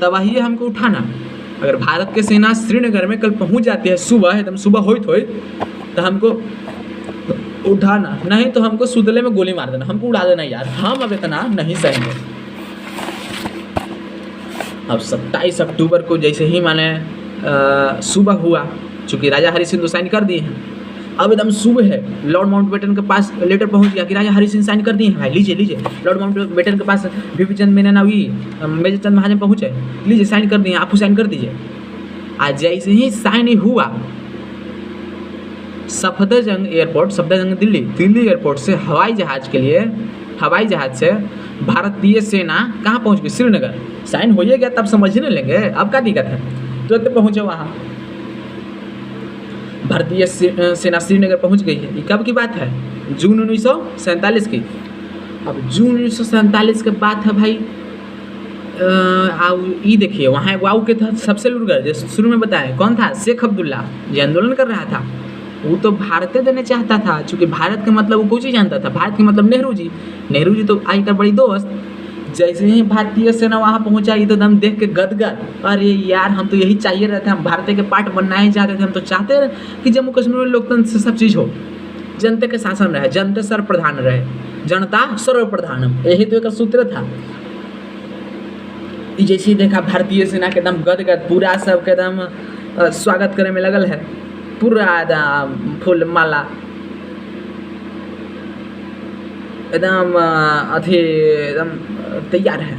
A: तब वही हमको उठाना। अगर भारत की सेना श्रीनगर में कल पहुंच जाती है सुबह, एकदम सुबह हो तो हमको उठाना, नहीं तो हमको सुदले में गोली मार देना, हमको उड़ा देना यार, हम अब इतना नहीं सहेंगे। अब 27 अक्टूबर को जैसे ही माने सुबह हुआ, चूँकि राजा हरि सिंह तो साइन कर दिए हैं, अब एकदम सुबह है, लॉर्ड माउंटबेटन के पास लेटर पहुंच गया कि राजा हरि सिंह साइन कर दिए हैं भाई, लीजिए लीजिए। लॉर्ड माउंटबेटन के पास बीपी चंद मेनन मेजर चंद महाजन पहुँचे, लीजिए साइन कर दिए, आप साइन कर दीजिए। आज जैसे ही साइन हुआ, सफदरजंग एयरपोर्ट, सफदरजंग दिल्ली एयरपोर्ट से हवाई जहाज से भारतीय सेना कहाँ पहुँच गई? श्रीनगर। साइन हो गया तब समझ ही नहीं लेंगे, अब क्या दिक्कत है, तुरंत पहुँचे वहाँ। भारतीय सेना श्रीनगर पहुँच गई है। ये कब की बात है? जून 1947 की। अब जून 1947 के बात है भाई। ये देखिए वहाँ वाऊ के तहत सबसे लुटगर, जैसे शुरू में बताया, कौन था? शेख अब्दुल्ला, ये आंदोलन कर रहा था, वो तो भारत देने चाहता था, चूँकि भारत के मतलब वो कुछ ही जानता था, भारत के मतलब नेहरू जी तो आई था बड़ी दोस्त। जैसे ही भारतीय सेना वहाँ पहुँचा, ये तो एकदम देख के गदगद, अरे यार हम तो यही चाहिए रहते, हम भारत के पार्ट बनना ही चाहते थे, हम तो चाहते हैं कि जम्मू कश्मीर में लोकतंत्र से सब चीज़ हो, जनता के शासन रहे, जनता सर्वप्रधान रहे, जनता सर्वप्रधानम, यही तो एक सूत्र था। जैसे ही देखा भारतीय सेना के एकदम गदगद, पूरा सब के एकदम स्वागत करे में लगल है, पूरा एकदम फूल माला एकदम अथी एकदम तैयार है।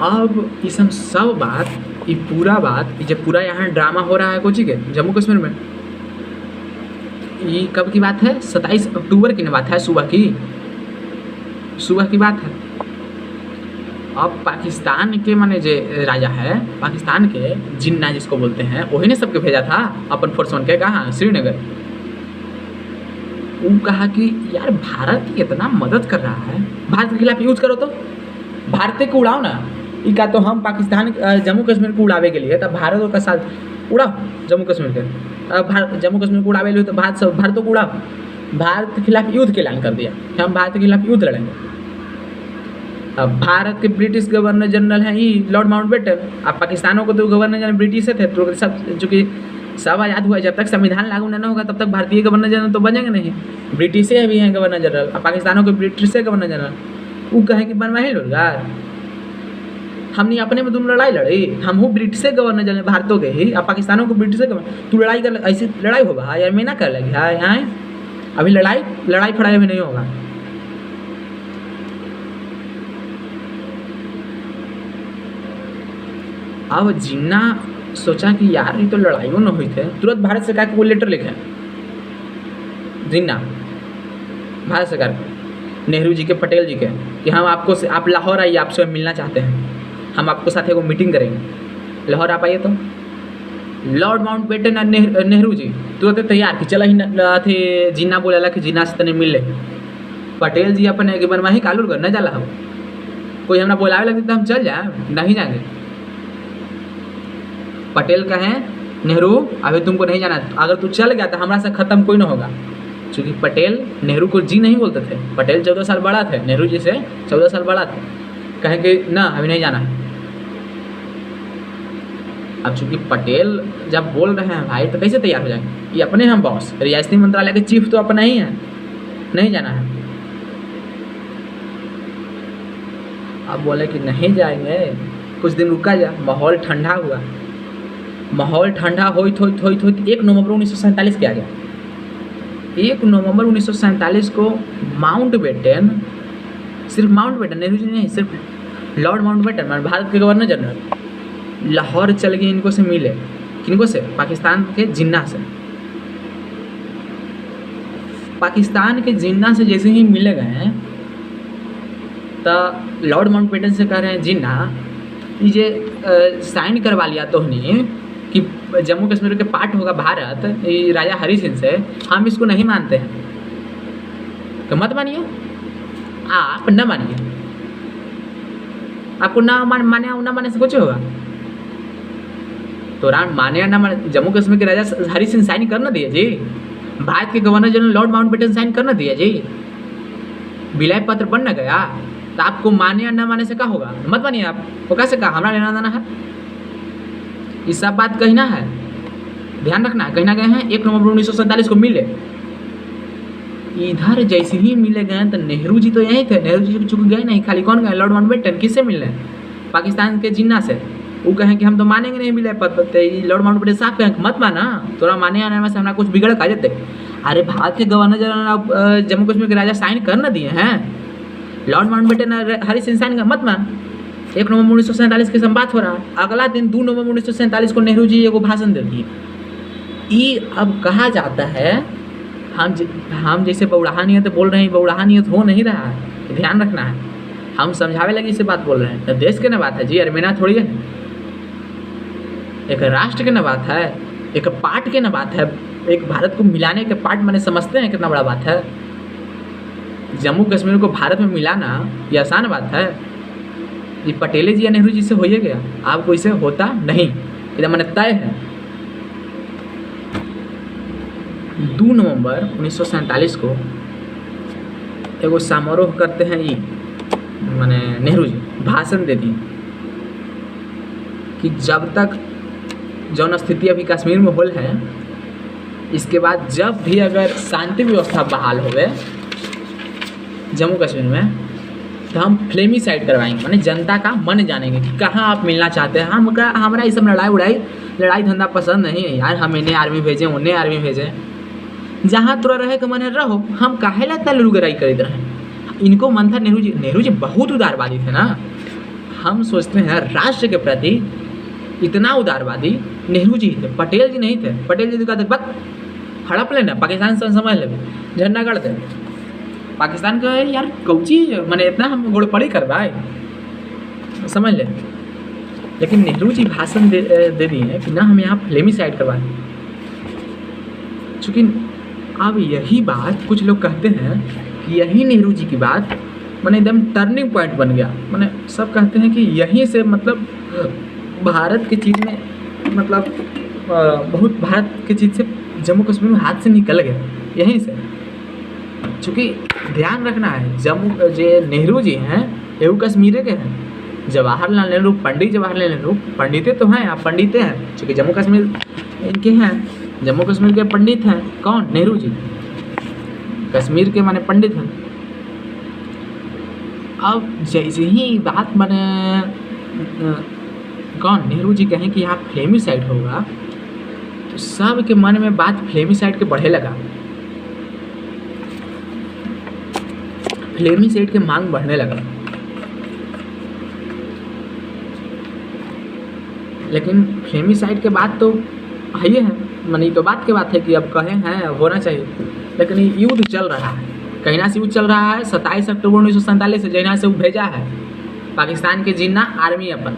A: अब ये सब बात, ये पूरा बात, ये जब पूरा यहाँ ड्रामा हो रहा है कोची के जम्मू कश्मीर में, ये कब की बात है? 27 अक्टूबर की बात है, सुबह की बात है। अब पाकिस्तान के माने जो राजा है, पाकिस्तान के जिन्ना जिसको बोलते हैं, वही ने सबके भेजा था अपन फोर्स वन के, कहाँ? श्रीनगर। वो कहा कि यार भारत इतना मदद कर रहा है, भारत के खिलाफ यूज करो, तो भारत को उड़ाओ ना। ये का तो हम पाकिस्तान जम्मू कश्मीर को उड़ावे के लिए, तब भारत का साथ उड़ाओ जम्मू कश्मीर के, जम्मू कश्मीर को उड़ावे लिए तो भारत को उड़ाओ। भारत के खिलाफ युद्ध के ऐलान कर दिया कि हम भारत के खिलाफ युद्ध लड़ेंगे। अब भारत के ब्रिटिश गवर्नर जनरल हैं ये लॉर्ड माउंटबेटन, अब पाकिस्तानों को तो गवर्नर जनरल ब्रिटिश थे, तो सब चूँकि सब आज़ाद हुआ, जब तक संविधान लागू न होगा तब तक भारतीय गवर्नर जनरल तो बनेंगे नहीं, ब्रिटिश भी हैं गवर्नर जनरल। अब पाकिस्तानों के ब्रिटिश से गवर्नर जनरल, वो कहें कि बनवा ही लो यार, हमने अपने में तुम लड़ाई लड़ी, हम हूँ ब्रिटिश से गवर्नर जनरल भारतों के ही, अब पाकिस्तानों को ब्रिटिश से गवर्नर, तू लड़ाई कर, ऐसी लड़ाई होगा यार, मैं ना कर लगी हाँ यहाँ अभी लड़ाई फड़ाई अभी नहीं होगा। अब जिन्ना सोचा कि यार ये तो लड़ाइयों न हुई थे, तुरंत भारत सरकार को लेटर लिखे, जिन्ना भारत सरकार को नेहरू जी के, पटेल जी के, कि हम आपको आप लाहौर आइए, आपसे मिलना चाहते हैं, हम आपको साथ एगो मीटिंग करेंगे। लाहौर आप आइए तो लॉर्ड माउंटबेटन और नेहरू जी तुरंत तैयार कि चला ही अथी जिन्ना बोलेला कि जिन्ना से तनी मिल ले। पटेल जी अपने के बनवाही कालू कर न जाला, हो कोई हमरा बोलावे लगती तो हम चल जाए, नहीं जाएंगे। पटेल कहें नेहरू अभी तुमको नहीं जाना, अगर तू चल गया तो हमारा से ख़त्म कोई ना होगा। क्योंकि पटेल नेहरू को जी नहीं बोलते थे, पटेल 14 साल बड़ा थे, नेहरू जी से 14 साल बड़ा थे। कहें कि ना अभी नहीं जाना है। अब चूंकि पटेल जब बोल रहे हैं भाई तो कैसे तैयार हो जाएंगे, ये अपने हम बॉस, रियासती मंत्रालय के चीफ तो अपना ही है, नहीं जाना है। अब बोले कि नहीं जाएंगे, कुछ दिन रुका जा। माहौल ठंडा हुआ, माहौल ठंडा होइत 1 नवंबर 1947 के आ गया। 1 नवंबर 1947 को माउंटबेटन, सिर्फ माउंटबेटन, नेहरू जी नहीं, सिर्फ लॉर्ड माउंटबेटन भारत के गवर्नर जनरल लाहौर चल गए इनको से मिले। किनको से? पाकिस्तान के जिन्ना से। पाकिस्तान के जिन्ना से जैसे ही मिले गए तो लॉर्ड माउंटबेटन से कह रहे हैं जिन्ना ये साइन करवा लिया तो नहीं कि जम्मू कश्मीर के पार्ट होगा भारत, ये राजा हरि सिंह से, हम इसको नहीं मानते हैं। तो मत मानिए, आप न मानिए, आपको ना माने से कुछ होगा। तो माने या ना माने, जम्मू कश्मीर के राजा हरि सिंह साइन कर ना दिए जी, भारत के governor general Lord Mountbatten sign कर ना दिया जी, विलय पत्र बन न गया, तो आपको माने या ना माने से क्या होगा? मत मानिए आप, वो कैसे कहा हमारा लेना देना है, ये सब बात कहना है, ध्यान रखना है। कहना गए हैं 1 नवंबर 1947 को मिले। इधर जैसे ही मिले गए तो नेहरू जी तो यहीं थे, नेहरू जी चुक गए नहीं, खाली कौन गए? Lord Mountbatten. किससे मिलने? पाकिस्तान के जिन्ना से। वो कहें कि हम तो मानेंगे नहीं मिले पद, लॉर्ड माउंटबेटन साफ कहें मत माना, थोड़ा माने आने में से हमारा कुछ बिगड़ खा जाते। अरे भारत के गवर्नर जनरल जम्मू कश्मीर के राजा साइन कर ना दिए हैं, Lord Mountbatten Hari Singh sign कर, मत मान। 1 नवंबर 1947 के बात हो रहा है। अगला दिन 2 नवंबर 1947 को नेहरू जी एगो भाषण दे दिए। ये अब कहा जाता है हम जैसे बौड़ाहा नियत बोल रहे हैं, बौड़ाहा नियत हो नहीं रहा है, ध्यान रखना है। हम समझावे लगे इसे बात बोल रहे हैं, तो देश के न बात है जी, अरमेना थोड़ी है, एक राष्ट्र के न बात है, एक पार्ट के न बात है, एक भारत को मिलाने के पार्ट मैंने समझते हैं कितना बड़ा बात है। जम्मू कश्मीर को भारत में मिलाना ये आसान बात है। ये पटेल जी या नेहरू जी से हो ही गया, आपको इसे होता नहीं, एकदम मैंने तय है। 2 नवंबर 1947 को एगो समारोह करते हैं, ये मैंने नेहरू जी भाषण दे दी कि जब तक जौन स्थिति अभी कश्मीर में होल है, इसके बाद जब भी अगर शांति व्यवस्था बहाल हो गए जम्मू कश्मीर में, तो हम फ्लेमिसाइड करवाएंगे, माने जनता का मन जानेंगे कि कहाँ आप मिलना चाहते हैं। हमारा ये सब लड़ाई धंधा पसंद नहीं है यार, हम इन्हें आर्मी भेजें उन्हें आर्मी भेजें, जहाँ तोरा रहे के मन है रहो, हम काहे लगता लुगराई खरीद रहे हैं। इनको मन था नेहरू जी बहुत उदारवादी थे ना। हम सोचते हैं राष्ट्र के प्रति इतना उदारवादी नेहरू जी थे, पटेल जी नहीं थे। पटेल जी कहते बस हड़प लेना, पाकिस्तान से समझ ले, झंडा गढ़ दे पाकिस्तान का यार कौची मैंने इतना हम गोड़पड़ी करवाए, समझ ले। लेकिन नेहरू जी भाषण दे दिए कि ना हम यहाँ फ्लेमिसाइड करवाएं। चूँकि अब यही बात कुछ लोग कहते हैं कि यही नेहरू जी की बात मैंने एकदम टर्निंग पॉइंट बन गया। मैंने सब कहते हैं कि यहीं से मतलब भारत की चीज़ में मतलब बहुत भारत की चीज़ से जम्मू कश्मीर में हाथ से निकल गया यहीं से। चूँकि ध्यान रखना है, जम्मू जो नेहरू जी हैं एहू कश्मीर के हैं, जवाहरलाल नेहरू पंडित जवाहरलाल नेहरू पंडितें तो हैं, आप पंडितें हैं, चूँकि जम्मू कश्मीर इनके हैं, जम्मू कश्मीर के पंडित हैं कौन? नेहरू जी, कश्मीर के माने पंडित हैं। अब जैसे ही बात मैंने कौन नेहरू जी कहें कि यहाँ फ्लेमिसाइड होगा, तो सब के मन में बात फ्लेमिसाइड के बढ़े लगा, फ्लेमिसाइड के मांग बढ़ने लगा। लेकिन फ्लेमिसाइड के बाद तो है, मानी तो बात की बात है कि अब कहें हैं होना चाहिए, लेकिन ये युद्ध चल रहा है, कहीं से युद्ध चल रहा है 27 अक्टूबर 1947 से, जहाँ से वो भेजा है पाकिस्तान के जिन्ना आर्मी अपन।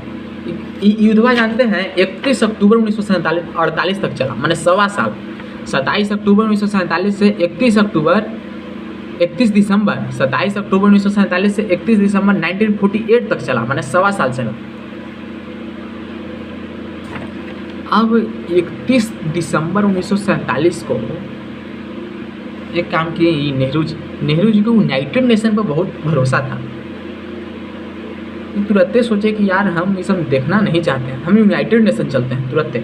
A: युद्धवा जानते हैं 31 अक्टूबर 1948 तक चला, माने 1.25 साल। 27 अक्टूबर 1947 से 31 दिसंबर 27 अक्टूबर 1947 से 31 दिसंबर 1948 तक चला, माने 1.25 साल चला। अब 31 दिसंबर 1947 को एक काम किए नेहरू जी को यूनाइटेड नेशन पर बहुत भरोसा था। तुरंत सोचे कि यार हम ये सब देखना नहीं चाहते हैं, हम यूनाइटेड नेशन चलते हैं। तुरंत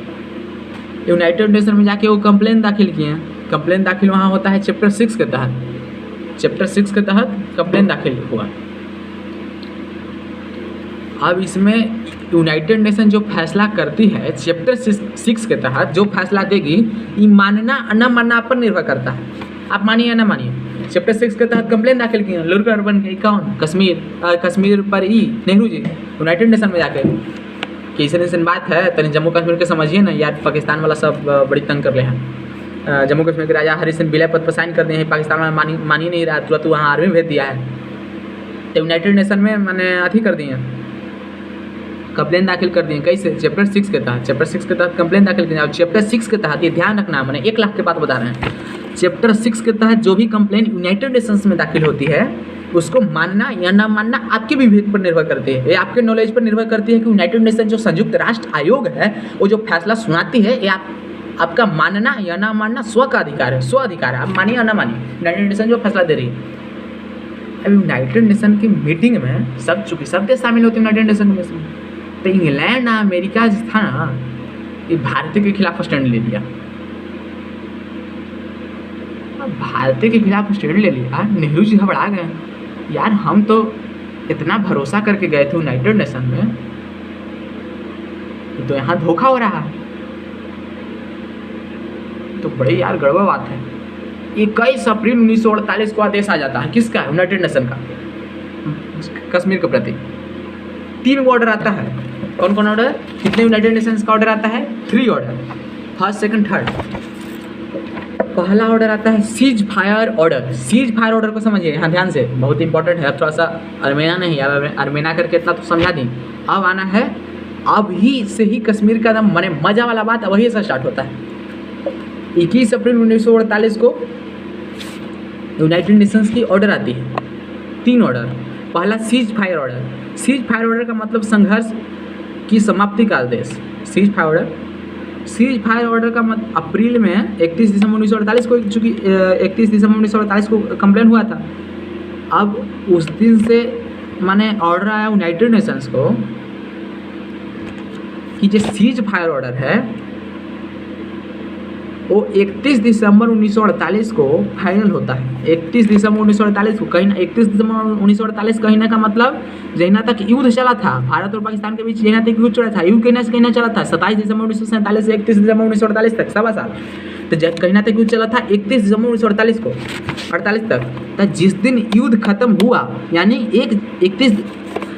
A: यूनाइटेड नेशन में जाके वो कंप्लेन दाखिल किए हैं। कंप्लेन दाखिल वहाँ होता है चैप्टर 6 के तहत। चैप्टर 6 के तहत कंप्लेन दाखिल हुआ। अब इसमें यूनाइटेड नेशन जो फैसला करती है चैप्टर 6 के तहत जो फैसला देगी, ये मानना न मानना पर निर्भर करता है। आप मानिए या ना मानिए, चैप्टर 6 के तहत कंप्लेन दाखिल किए लुर्ग अर्बन के कौन, कश्मीर पर ही नेहरू जी यूनाइटेड नेशन में जाकर कि ऐसे बात है, तनी जम्मू कश्मीर के समझिए ना यार, पाकिस्तान वाला सब बड़ी तंग कर रहे हैं। जम्मू कश्मीर के राजा हरि सिंह विलय पद पर साइन कर दिए हैं, पाकिस्तान वाला मान ही नहीं रहा, तुरंत वहाँ आर्मी भेज दिया है। तो यूनाइटेड नेशन में मैंने अथी कर दिए, कंप्लेन दाखिल कर दिए। कैसे? चैप्टर 6 के तहत। चैप्टर 6 के तहत कंप्लेन दाखिल किया। और चैप्टर 6 के तहत ये ध्यान रखना, मैंने 1 लाख के बात बता रहे हैं। चैप्टर 6 के तहत जो भी कंप्लेन यूनाइटेड नेशंस में दाखिल होती है उसको मानना या ना मानना आपके विवेक पर निर्भर करती है, ये आपके नॉलेज पर निर्भर करती है कि यूनाइटेड नेशन जो संयुक्त राष्ट्र आयोग है वो जो फैसला सुनाती है, ये आपका मानना या ना मानना स्व का अधिकार है, स्व अधिकार है। आप मानिए या ना मानिए, यूनाइटेड नेशन जो फैसला दे रही है। अब यूनाइटेड नेशन की मीटिंग में सब देश शामिल होते हैं यूनाइटेड नेशन में। तो इंग्लैंड अमेरिका था ना, ये भारत के खिलाफ स्टैंड ले लिया। भारत के खिलाफ स्टैंड ले लिया, नेहरू जी घबरा गए। यार हम तो इतना भरोसा करके गए थे यूनाइटेड नेशन में, तो यहाँ धोखा हो रहा है। तो बड़ी यार गड़बड़ बात है। 21 अप्रैल 1948 को आदेश आ जाता है, किसका? यूनाइटेड नेशन का, कश्मीर के प्रति 3 ऑर्डर आता है। कौन कौन ऑर्डर? कितने यूनाइटेड नेशंस का ऑर्डर आता है? 3 ऑर्डर, फर्स्ट सेकंड थर्ड। पहला ऑर्डर आता है seize fire order. Cease fire order को समझिए यहाँ ध्यान से, बहुत इंपॉर्टेंट है। अब थोड़ा सा अर्मेना नहीं, अब अर्मेना करके इतना तो समझा दी। अब आना है, अब ही से ही कश्मीर का एकदम मने मजा वाला बात वही से स्टार्ट होता है। 21 अप्रैल 1948 को यूनाइटेड नेशंस की ऑर्डर आती है, 3 ऑर्डर। पहला cease fire order. Cease fire order का मतलब संघर्ष की समाप्ति का आदेश, cease fire order. Cease fire order का मतलब अप्रैल में 31 दिसंबर 1948 को, चूँकि 31 दिसंबर 1948 को कंप्लेन हुआ था। अब उस दिन से माने ऑर्डर आया यूनाइटेड नेशंस को कि जो सीज फायर ऑर्डर है वो 31 दिसंबर 1948 को फाइनल होता है। 31 दिसंबर 1948 को, कहीं ना 31 दिसंबर 1948 कहने का मतलब जहाँ तक युद्ध चला था भारत और पाकिस्तान के बीच, जहाँ तक युद्ध चला था, युद्ध कहना चला था 27 दिसंबर 1947 से 31 दिसंबर 1948 तक, 1.25 साल। तो कहीं तक युद्ध चला था 31 दिसंबर 1948 को, 48 तक। तो जिस दिन युद्ध खत्म हुआ, यानी 31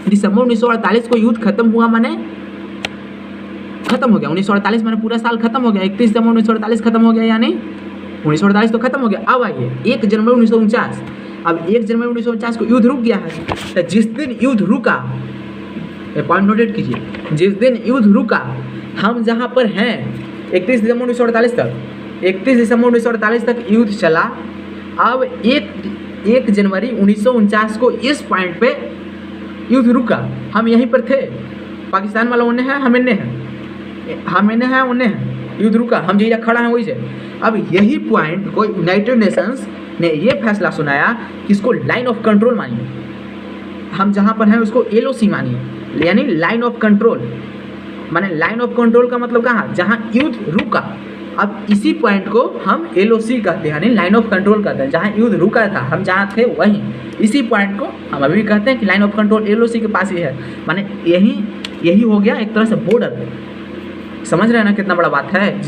A: दिसंबर 1948 को युद्ध खत्म हुआ, माने खत्म हो गया। 1948 मैंने पूरा साल खत्म हो गया। 31 दिसंबर 1948 खत्म हो गया, यानी 1948 तो खत्म हो गया। अब आइए 1 जनवरी 1949। अब 1 जनवरी 1949 को युद्ध रुक गया है। तो जिस दिन युद्ध रुका, पॉइंट नोटेट कीजिए, जिस दिन युद्ध रुका हम जहाँ पर हैं 31 दिसंबर 1948 तक, 31 दिसंबर 1948 तक युद्ध चला। अब 1 जनवरी 1949 को इस पॉइंट पे युद्ध रुका। हम यहीं पर थे, पाकिस्तान वाला उन्हें है, हम इन्हें हैं, हम इन्हें हैं, उन्हें हैं। युद्ध रुका, हम जहाँ खड़ा हैं वही से। अब यही पॉइंट को यूनाइटेड नेशंस ने ये फैसला सुनाया कि इसको लाइन ऑफ कंट्रोल मानिए। हम जहाँ पर हैं उसको LOC मानिए, यानी लाइन ऑफ कंट्रोल। माने लाइन ऑफ कंट्रोल का मतलब कहाँ? जहाँ युद्ध रुका। अब इसी पॉइंट को हम LOC कहते हैं, यानी लाइन ऑफ कंट्रोल कहते हैं। जहाँ युद्ध रुका था, हम जहाँ थे वहीं, इसी पॉइंट को हम अभी कहते हैं कि लाइन ऑफ कंट्रोल LOC के पास ही है। माने यही हो गया एक तरह से बॉर्डर। समझ रहे हैं ना कितना बड़ा बात है?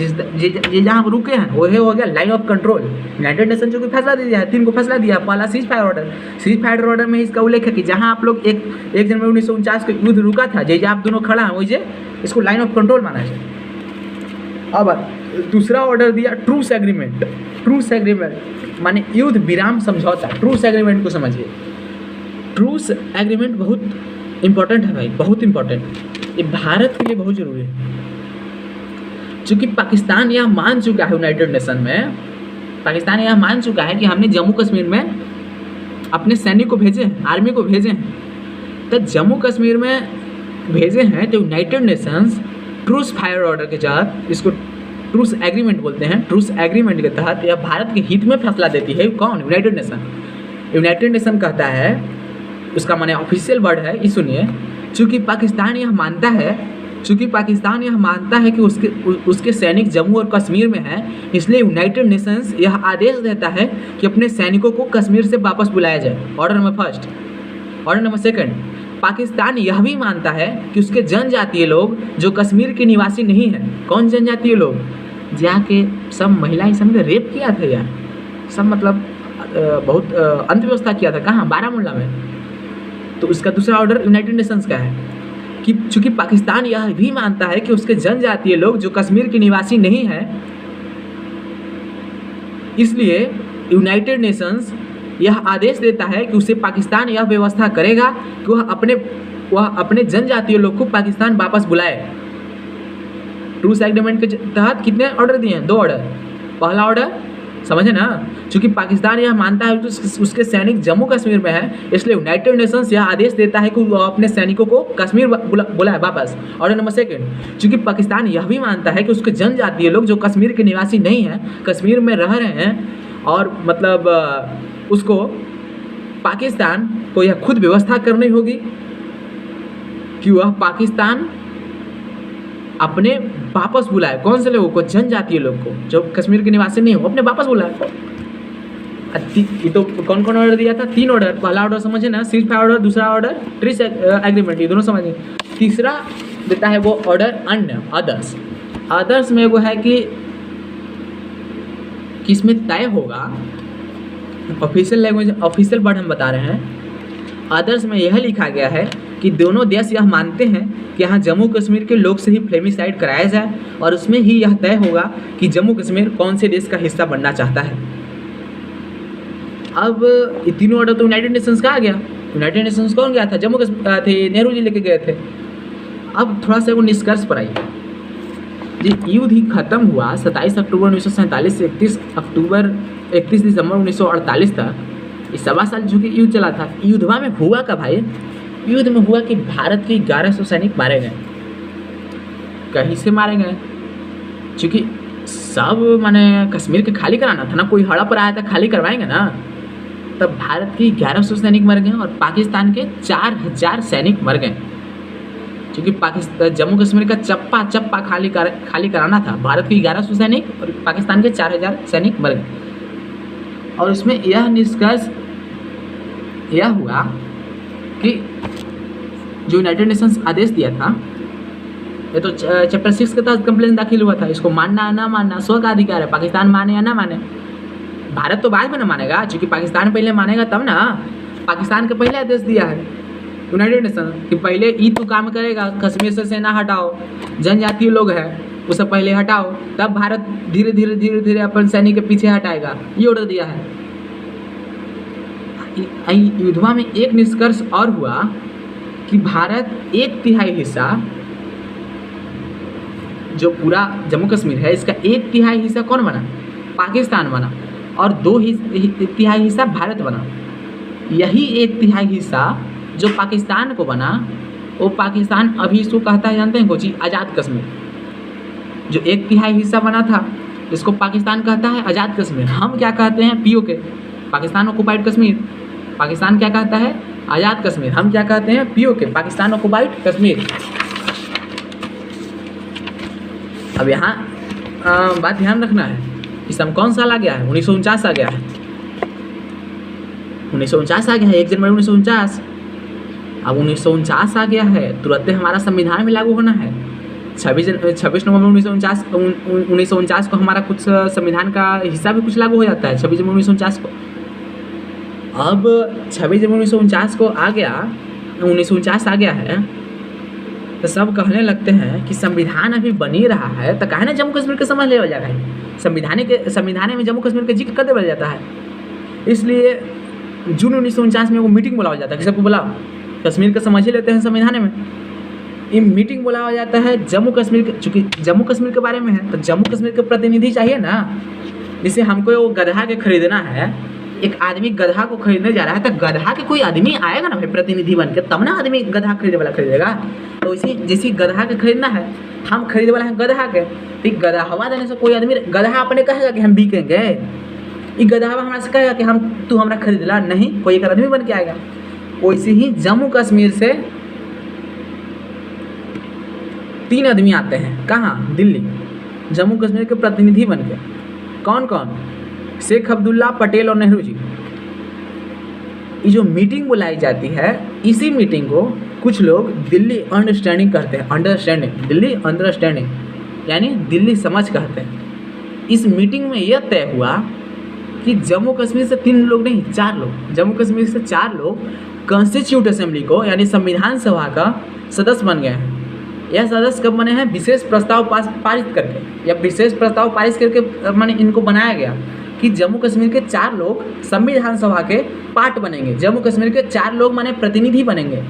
A: जहाँ रुके हैं वो हो गया line of control. United nation जो कि फैसला दिया है, 3 को फैसला दिया। पहला cease fire order. Cease fire order में इसका उल्लेख है कि जहाँ आप लोग 1 जनवरी 1949 को युद्ध रुका था, जैसे आप दोनों खड़ा हैं वही इसको लाइन ऑफ कंट्रोल माना जाए। अब दूसरा ऑर्डर दिया ट्रूस एग्रीमेंट। ट्रूस एग्रीमेंट माने युद्ध विराम समझौता, ट्रूस एग्रीमेंट को समझिए। ट्रूस एग्रीमेंट बहुत इंपॉर्टेंट है भाई, बहुत इंपॉर्टेंट। ये भारत के लिए बहुत जरूरी है, चूँकि पाकिस्तान यह मान चुका है यूनाइटेड नेशन में, पाकिस्तान यह मान चुका है कि हमने जम्मू कश्मीर में अपने सैनिक को भेजे हैं, आर्मी को भेजे हैं। तो जम्मू कश्मीर में भेजे हैं तो United Nations truce fire order के तहत, इसको ट्रूस एग्रीमेंट बोलते हैं, ट्रूस एग्रीमेंट के तहत यह भारत के हित में फैसला देती है। कौन? United nation. यूनाइटेड नेशन कहता है, उसका माने ऑफिशियल वर्ड है, ये सुनिए, चूँकि पाकिस्तान यह मानता है कि उसके सैनिक जम्मू और कश्मीर में हैं, इसलिए यूनाइटेड नेशंस यह आदेश देता है कि अपने सैनिकों को कश्मीर से वापस बुलाया जाए। Order number first. Order number second, Pakistan यह भी मानता है कि उसके जनजातीय लोग जो कश्मीर के निवासी नहीं हैं, कौन जनजातीय लोग? जाके सब महिलाएं सबने रेप किया था यार, सब मतलब बहुत अंतव्यवस्था किया था। कहाँ? बारामूला में। तो उसका दूसरा ऑर्डर यूनाइटेड नेशंस का है कि चूँकि पाकिस्तान यह भी मानता है कि उसके जनजातीय लोग जो कश्मीर के निवासी नहीं हैं, इसलिए यूनाइटेड नेशंस यह आदेश देता है कि उसे पाकिस्तान यह व्यवस्था करेगा कि वह अपने जनजातीय लोग को पाकिस्तान वापस बुलाए। ट्रूस एग्रीमेंट के तहत कितने ऑर्डर दिए हैं? 2 ऑर्डर। पहला ऑर्डर समझे ना, चूँकि पाकिस्तान यह मानता है कि उसके सैनिक जम्मू कश्मीर में हैं, इसलिए यूनाइटेड नेशंस यह आदेश देता है कि वह अपने सैनिकों को कश्मीर बुलाए वापस। ऑर्डर नंबर सेकंड, चूँकि पाकिस्तान यह भी मानता है कि उसके जनजातीय लोग जो कश्मीर के निवासी नहीं हैं, कश्मीर में रह रहे हैं, और मतलब उसको पाकिस्तान को यह खुद व्यवस्था करनी होगी कि वह पाकिस्तान अपने वापस बुलाए। कौन से लोगों को? जनजातीय लोग को जो कश्मीर के निवासी नहीं हो, अपने वापस बुलाए। ये तो कौन कौन ऑर्डर दिया था? 3 ऑर्डर। पहला ऑर्डर समझे ना, सीज फायर ऑर्डर, दूसरा ऑर्डर ट्रूस एग्रीमेंट, ये दोनों समझिए। तीसरा देता है वो ऑर्डर अन्य, अदर्स। अदर्स में वो है कि किसमें तय होगा, ऑफिशियल लैंग्वेज, ऑफिशियल वर्ड हम बता रहे हैं। अदर्स में यह लिखा गया है कि दोनों देश यह मानते हैं कि यहाँ जम्मू कश्मीर के लोग से ही फ्लेमिसाइड कराया जाए, और उसमें ही यह तय होगा कि जम्मू कश्मीर कौन से देश का हिस्सा बनना चाहता है। अब ये तीनों ऑर्डर तो यूनाइटेड नेशंस का आ गया। यूनाइटेड नेशंस कौन गया था? जम्मू कश्मीर थे, नेहरू जी लेके गए थे। अब थोड़ा सा वो निष्कर्ष पर आइए जी। युद्ध ही खत्म हुआ 27 अक्टूबर 1947 से 31 दिसंबर 1948 तक। ये 7 साल जो कि युद्ध चला था। युद्धवा में हुआ का भाई, युद्ध में हुआ कि भारत के 1100 सैनिक मारे गए। कहीं से मारे गए? क्योंकि सब माने कश्मीर के खाली कराना था ना, कोई हड़प रहा था, खाली करवाएंगे ना। तब भारत के 1100 सैनिक मर गए और पाकिस्तान के 4000 सैनिक मर गए। क्योंकि पाकिस्तान जम्मू कश्मीर का चप्पा चप्पा खाली कराना था। भारत के 1100 सैनिक और पाकिस्तान के 4000 सैनिक मर गए। और उसमें यह निष्कर्ष यह हुआ कि जो यूनाइटेड नेशंस आदेश दिया था, ये तो चैप्टर 6 के तहत कंप्लेन दाखिल हुआ था, इसको मानना या ना मानना स्व का अधिकार है। पाकिस्तान माने या ना माने, भारत तो बाद में ना मानेगा, क्योंकि पाकिस्तान पहले मानेगा तब ना। पाकिस्तान के पहले आदेश दिया है यूनाइटेड नेशन कि पहले ई तो काम करेगा, कश्मीर से सेना हटाओ, जनजातीय लोग हैं उसे पहले हटाओ, तब भारत धीरे धीरे अपन सैनिक के पीछे हटाएगा। ये ऑर्डर दिया है। युद्धवा में एक निष्कर्ष और हुआ कि भारत 1/3 हिस्सा, जो पूरा जम्मू कश्मीर है, इसका 1/3 हिस्सा कौन बना? पाकिस्तान बना, और 2/3 हिस्सा भारत बना। यही 1/3 हिस्सा जो पाकिस्तान को बना, वो पाकिस्तान अभी इसको कहता है, जानते हैं कोची? आज़ाद कश्मीर। जो 1/3 हिस्सा बना था, इसको पाकिस्तान कहता है आज़ाद कश्मीर। हम क्या कहते हैं? POK, Pakistan occupied Kashmir. पाकिस्तान क्या कहता है? आज़ाद कश्मीर। हम क्या कहते हैं? POK, Pakistan occupied Kashmir. अब यहाँ बात ध्यान रखना है कि सन कौन साल आ गया है? 1949 आ गया है। 1949 आ गया है, 1 जनवरी 1949। अब 1949 आ गया है, तुरंत हमारा संविधान भी लागू होना है। 26 नवंबर 1949 को हमारा कुछ संविधान का हिस्सा भी कुछ लागू हो जाता है, 26 जनवरी 1949 को। अब 26 जनवरी 1949 को आ गया, 1949 आ गया है, तो सब कहने लगते हैं कि संविधान अभी बनी रहा है, तो काहे ना जम्मू कश्मीर के समझ लेवल जाता है। संविधान में जम्मू कश्मीर का जिक्र कर देवल जाता है। इसलिए जून 1949 में वो मीटिंग बुलाया जाता है। किसी को बुला, कश्मीर का समझ ही लेते हैं संविधान में। ये मीटिंग बुलाया जाता है जम्मू कश्मीर के, चूँकि जम्मू कश्मीर के बारे में है तो जम्मू कश्मीर के प्रतिनिधि चाहिए ना। जैसे हमको वो गधा के खरीदना है, एक आदमी गधा को खरीदने जा रहा है तो गधा के कोई आदमी आएगा ना भाई प्रतिनिधि बन के, तब ना आदमी गधा खरीदने वाला खरीदेगा। तो इसी जैसे गधा के खरीदना है, हम खरीदने वाला है गधा के, तो गधा हवा देने से कोई आदमी, गधा अपने कहेगा कि हम बिकेंगे, ये गधा हवा हमारे से कहेगा कि हम तू हमारा खरीद ला, नहीं, कोई एक आदमी बन के आएगा। वैसे ही जम्मू कश्मीर से 3 आदमी आते हैं, कहाँ, दिल्ली, जम्मू कश्मीर के प्रतिनिधि बन के। कौन कौन? शेख अब्दुल्ला, पटेल और नेहरू जी। ये जो मीटिंग बुलाई जाती है, इसी मीटिंग को कुछ लोग दिल्ली अंडरस्टैंडिंग कहते हैं। अंडरस्टैंडिंग, दिल्ली अंडरस्टैंडिंग यानी दिल्ली समझ कहते हैं। इस मीटिंग में यह तय हुआ कि जम्मू कश्मीर से 3 लोग नहीं, 4 लोग, जम्मू कश्मीर से 4 लोग कॉन्स्टिट्यूट असेंबली को यानी संविधान सभा का सदस्य बन गए हैं। यह सदस्य कब बने हैं? विशेष प्रस्ताव पारित करके, या विशेष प्रस्ताव पारित करके माने इनको बनाया गया कि जम्मू कश्मीर के 4 लोग संविधान सभा के पार्ट बनेंगे। जम्मू कश्मीर के 4 लोग माने प्रतिनिधि बनेंगे।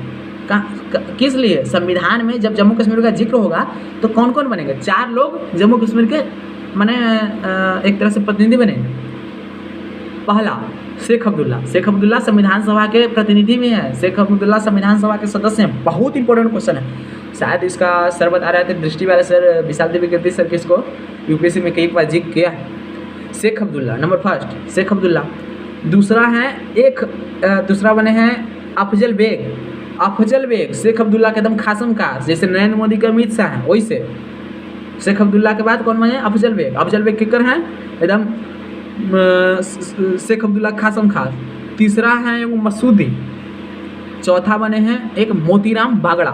A: किस लिए? संविधान में जब जम्मू कश्मीर का जिक्र होगा तो कौन कौन बनेंगे? 4 लोग जम्मू कश्मीर के माने एक तरह से प्रतिनिधि बनेंगे। पहला शेख अब्दुल्ला। शेख अब्दुल्ला संविधान सभा के प्रतिनिधि में है। शेख अब्दुल्ला संविधान सभा के सदस्य हैं। बहुत इंपॉर्टेंट क्वेश्चन है, शायद इसका सर बता रहे थे, दृष्टि वाले सर, विशाल देवी कीर्ति सर, किसको यूपीएससी में कई बार जिक्र किया है। Sheikh Abdullah number first, Sheikh Abdullah. दूसरा है दूसरा बने हैं अफजल बेग। अफजल बेग शेख अब्दुल्ला के एकदम खासम खास, जैसे नरेंद्र मोदी के अमित शाह हैं वैसे। शेख अब्दुल्ला के बाद कौन बने? अफजल बेग। अफजल बेग किकर हैं? एकदम शेख अब्दुल्ला खासम खास। तीसरा है वो मसूदी। चौथा बने हैं एक मोतीराम बागड़ा।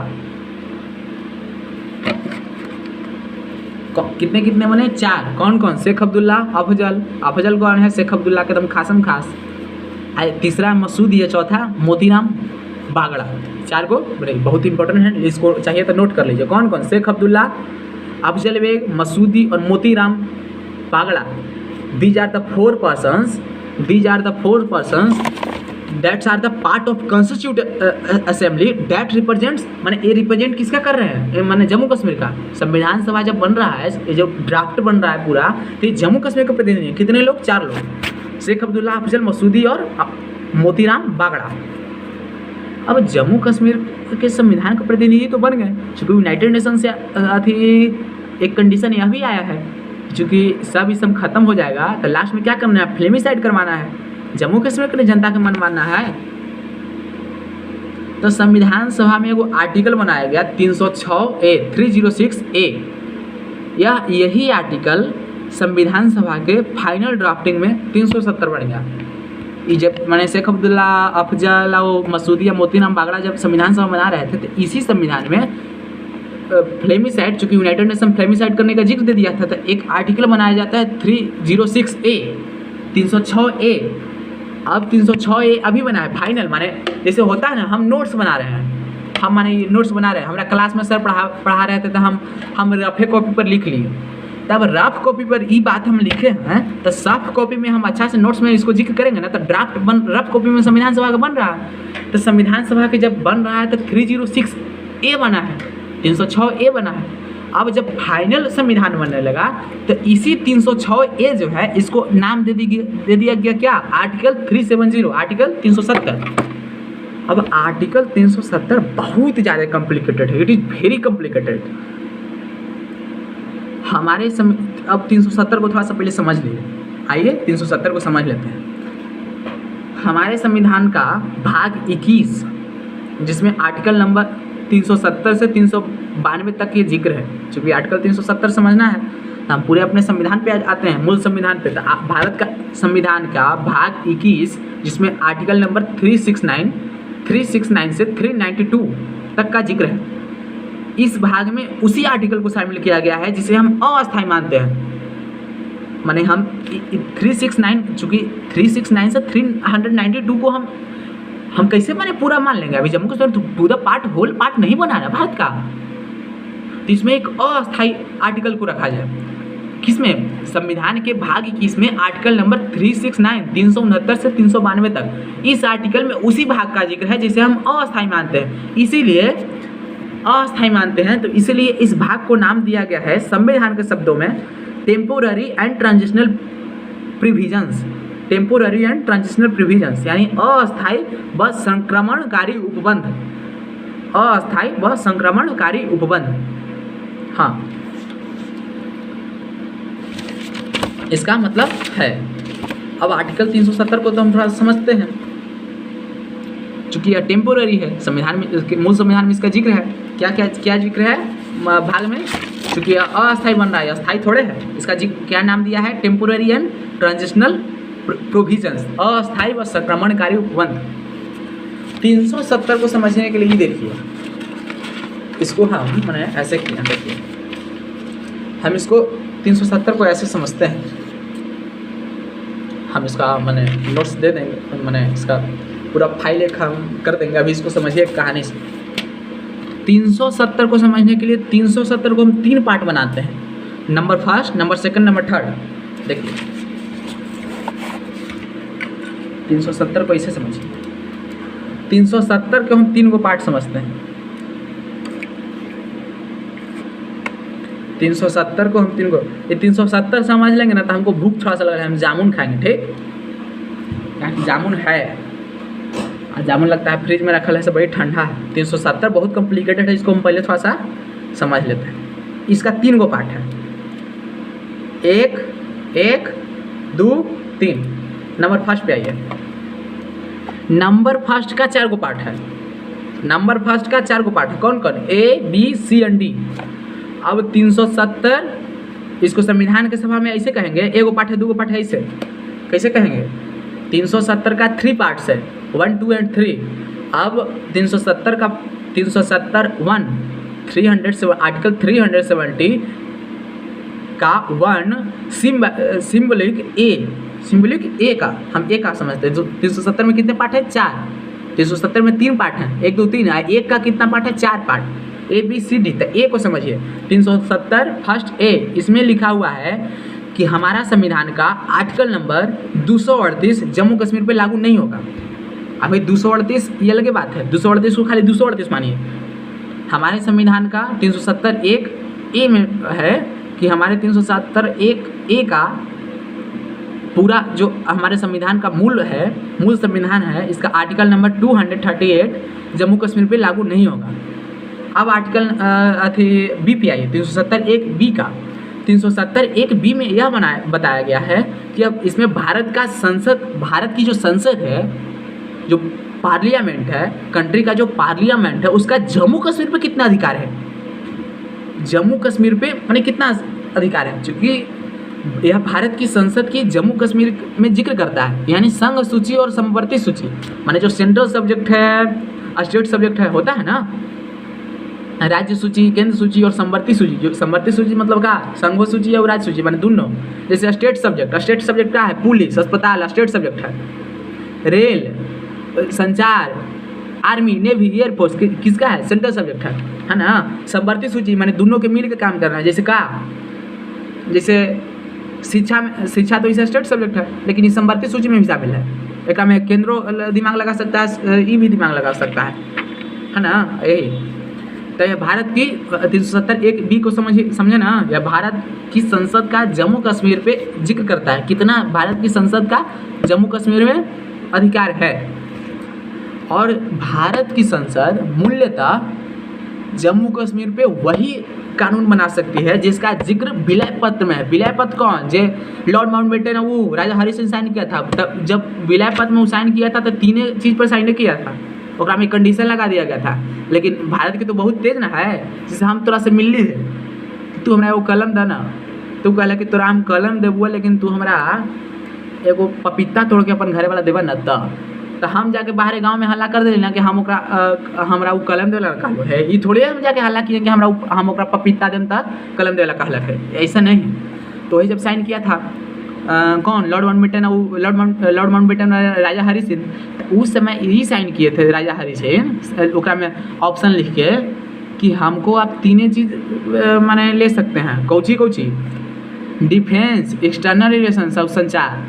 A: कितने कितने बने? 4। कौन कौन? शेख अब्दुल्ला, अफजल। अफजल कौन है? शेख अब्दुल्ला के एकदम खासम खास। तीसरा मसूदी है, चौथा मोतीराम बागड़ा। 4 को बहुत इंपॉर्टेंट है, इसको चाहिए तो नोट कर लीजिए। कौन कौन? शेख अब्दुल्ला, अफजल बेग, मसूदी और Motiram Bagda. These are the 4 persons. These are the 4 persons that are the part of constituent assembly that represents, माने ये रिप्रेजेंट किसका कर रहे हैं? माने जम्मू कश्मीर का। संविधान सभा जब बन रहा है, ये जो ड्राफ्ट बन रहा है पूरा, तो ये जम्मू कश्मीर के प्रतिनिधि कितने लोग? 4 लोग, शेख अब्दुल्ला, अफजल, मसूदी और मोतीराम बागड़ा। अब जम्मू कश्मीर के संविधान के प्रतिनिधि तो बन गए, चूँकि यूनाइटेड नेशन से एक कंडीशन यह भी आया है, चूँकि सब खत्म हो जाएगा तो लास्ट में क्या करना है? फ्लेमिसाइड करवाना है, जम्मू कश्मीर के जनता का मन मानना है। तो संविधान सभा में वो आर्टिकल बनाया गया 306A 306A। यही आर्टिकल संविधान सभा के फाइनल ड्राफ्टिंग में 370 बन गया। ये जब मैंने शेख अब्दुल्ला, अफजल और मसूदी या मोतीराम बागड़ा जब संविधान सभा बना रहे थे, तो इसी संविधान में फ्लेमिसाइड, चूँकि यूनाइटेड नेशन फ्लेमिसाइड करने का जिक्र दे दिया था, तो एक आर्टिकल बनाया जाता है 306A 306A। अब 306A अभी बना है फाइनल, माने जैसे होता है ना, हम नोट्स बना रहे हैं, हम माने नोट्स बना रहे हैं, हमारा क्लास में सर पढ़ा रहे थे तो हम रफे कॉपी पर लिख लिए। तब रफ कॉपी पर ये बात हम लिखे हैं तो सॉफ्ट कॉपी में हम अच्छा से नोट्स में इसको जिक्र करेंगे ना, तो ड्राफ्ट रफ कॉपी में संविधान सभा का बन रहा है। तो संविधान सभा के जब बन रहा है तो 306A बना है, 306A बना है। अब जब फाइनल संविधान बनने लगा तो इसी 306A जो है इसको नाम दे दिया गया क्या? Article 370, article 370। अब आर्टिकल 370 बहुत ज़्यादा कॉम्प्लिकेटेड है, इट इज़ वेरी कॉम्प्लिकेटेड। अब 370 को थोड़ा सा पहले समझ लीजिए। आइए 370 को समझ लेते हैं। हमारे संविधान का भाग 21 जिसमें आर्टिकल नंबर 370 से 392 तक ये जिक्र है। चूँकि आर्टिकल 370 समझना है तो हम पूरे अपने संविधान पे आते हैं, मूल संविधान पे। तो भारत का संविधान का भाग 21 जिसमें आर्टिकल नंबर 369 से 392 तक का जिक्र है। इस भाग में उसी आर्टिकल को शामिल किया गया है जिसे हम अस्थायी मानते हैं। माने हम 369, चूँकि 369 से 392 को हम कैसे माने पूरा मान लेंगे? अभी जम्मू कश्मीर पूरा होल पार्ट नहीं बना है भारत का, तो इसमें एक अस्थायी आर्टिकल को रखा जाए। किसमें? संविधान के भाग 21 में आर्टिकल नंबर 369 से 392 तक, इस आर्टिकल में उसी भाग का जिक्र है जिसे हम अस्थायी मानते हैं, इसीलिए अस्थायी मानते हैं, तो इसीलिए इस भाग को नाम दिया गया है संविधान के शब्दों में temporary and transitional provisions, temporary and transitional provisions, यानी अस्थायी व संक्रमणकारी उपबंध, अस्थायी व संक्रमणकारी उपबंध। हाँ, इसका मतलब है। अब आर्टिकल 370 को तो हम थोड़ा समझते हैं, चूंकि यह टेम्पोररी है, संविधान में, मूल संविधान में इसका जिक्र है। क्या क्या क्या जिक्र है भाग में? चूंकि यह अस्थायी बन रहा है, अस्थायी थोड़े है, इसका जिक्र क्या नाम दिया है? टेम्पोररी एंड ट्रांजिशनल प्रोविजंस, अस्थायी व संक्रमणकारी उपबंध। 370 को समझने के लिए ही देखिए, इसको हम मैंने ऐसे किया, देखिए हम इसको 370 को ऐसे समझते हैं, हम इसका मैंने नोट्स दे देंगे, मैंने इसका पूरा फाइल एक हम कर देंगे। अभी इसको समझिए कहानी से। 370 को समझने के लिए 370 को हम 3 पार्ट बनाते हैं, number first, number second, number third. देखिए 370 को इसे समझिए। 370 को हम 3 को पार्ट समझते हैं। 370 को हम 3 को, ये 370 समझ लेंगे ना तो हमको भूख थोड़ा सा लग रहा है, हम जामुन खाएंगे, ठीक? यहाँ जामुन है, जामुन लगता है फ्रिज में रखा है, से बड़ी ठंडा है। 370 बहुत कॉम्प्लिकेटेड है, इसको हम पहले थोड़ा सा समझ लेते हैं। इसका 3 को पार्ट है, 1, 1, 2, 3। नंबर फर्स्ट पे आइए। नंबर फर्स्ट का 4 को पार्ट है, नंबर फर्स्ट का 4 को पार्ट है। कौन कौन? A, B, C and D। अब 370 इसको संविधान के सभा में ऐसे कहेंगे, 1 को पार्ट है, 2 को पार्ट है, ऐसे कैसे कहेंगे? 370 का 3 पार्ट्स है, 1, 2 एंड 3। अब 370 का 370(1) 307 आर्टिकल 370 का 1 सिंबलिक ए का, हम ए का समझते हैं। 370 में कितने पार्ट है? 4। 370 में 3 पार्ट हैं, 1, 2, 3। 1 का कितना पार्ट है? 4 part, A, B, C, D। तो ए को समझिए। 370 फर्स्ट ए, इसमें लिखा हुआ है कि हमारा संविधान का आर्टिकल नंबर 238 जम्मू कश्मीर पे लागू नहीं होगा। अभी 238 ये अलग बात है, 238 को खाली 238 मानिए। हमारे संविधान का 370 एक ए में है कि हमारे 370 एक ए का पूरा जो हमारे संविधान का मूल संविधान है, इसका आर्टिकल नंबर 238 जम्मू कश्मीर पे लागू नहीं होगा। अब आर्टिकल बी पे आइए, 370 एक बी का। 370 एक बी में यह बताया गया है कि अब इसमें भारत की जो संसद है, जो पार्लियामेंट है, कंट्री का जो पार्लियामेंट है, उसका जम्मू कश्मीर पे कितना अधिकार है? जम्मू कश्मीर पे माने कितना अधिकार है? क्योंकि यह भारत की संसद की जम्मू कश्मीर में जिक्र करता है, यानी संघ सूची और समवर्ती सूची, माने जो सेंट्रल सब्जेक्ट है, स्टेट सब्जेक्ट है, होता है ना, राज्य सूची, केंद्र सूची और समवर्ती सूची। जो समवर्ती सूची मतलब का, संघ सूची और राज्य सूची, माने दोनों। जैसे स्टेट सब्जेक्ट क्या है? पुलिस, अस्पताल स्टेट सब्जेक्ट है। रेल, संचार, आर्मी, नेवी, एयरफोर्स किसका है? सेंट्रल सब्जेक्ट है ना। समवर्ती सूची माने दोनों के मिल के काम करना है। जैसे शिक्षा तो इसे स्टेट सब्जेक्ट है, लेकिन इस समवर्ती सूची में भी शामिल है। एक में केंद्र दिमाग लगा सकता है, ई भी दिमाग लगा सकता है ना। यही तो यह भारत की 370 एक बी को समझे ना। यह भारत की संसद का जम्मू कश्मीर पे जिक्र करता है, कितना भारत की संसद का जम्मू कश्मीर में अधिकार है। और भारत की संसद मूल्यतः जम्मू कश्मीर पे वही कानून बना सकती है जिसका जिक्र विलय पत्र में है। विलय पत्र कौन? जे लॉर्ड माउंटबेटन ने वो राजा हरि सिंह साइन किया था। तब जब विलय पत्र में वो साइन किया था तो 3 चीज़ पर साइन किया था, ओकरा में कंडीशन लगा दिया गया था। लेकिन भारत की तो बहुत तेज ना है, जैसे हम तोरा से मिलली है, तू हमरा एगो कलम दे ना, तू कहला कि तोरा हम कलम देबो, लेकिन तू हमरा एगो पपीता तोड़ के अपन घरे वाला देबा न, तो हम जाके बाहर गांव में हल्ला कर देली ना कि हम हमरा वो कलम देला कहलो है। ये थोड़े हम जाके हल्ला किए कि हम ओकरा पपीता देम त कलम देला कहलक है, ऐसा नहीं। तो वही जब साइन किया था कौन? लॉर्ड माउंटबेटन राजा हरि सिंह, उस समय यही साइन किए थे राजा हरि सिंह। ओकरा में ऑप्शन लिख के कि हमको आप 3 चीज़ माने ले सकते हैं। कौची डिफेंस, एक्सटर्नल रिलेशंस और संचार,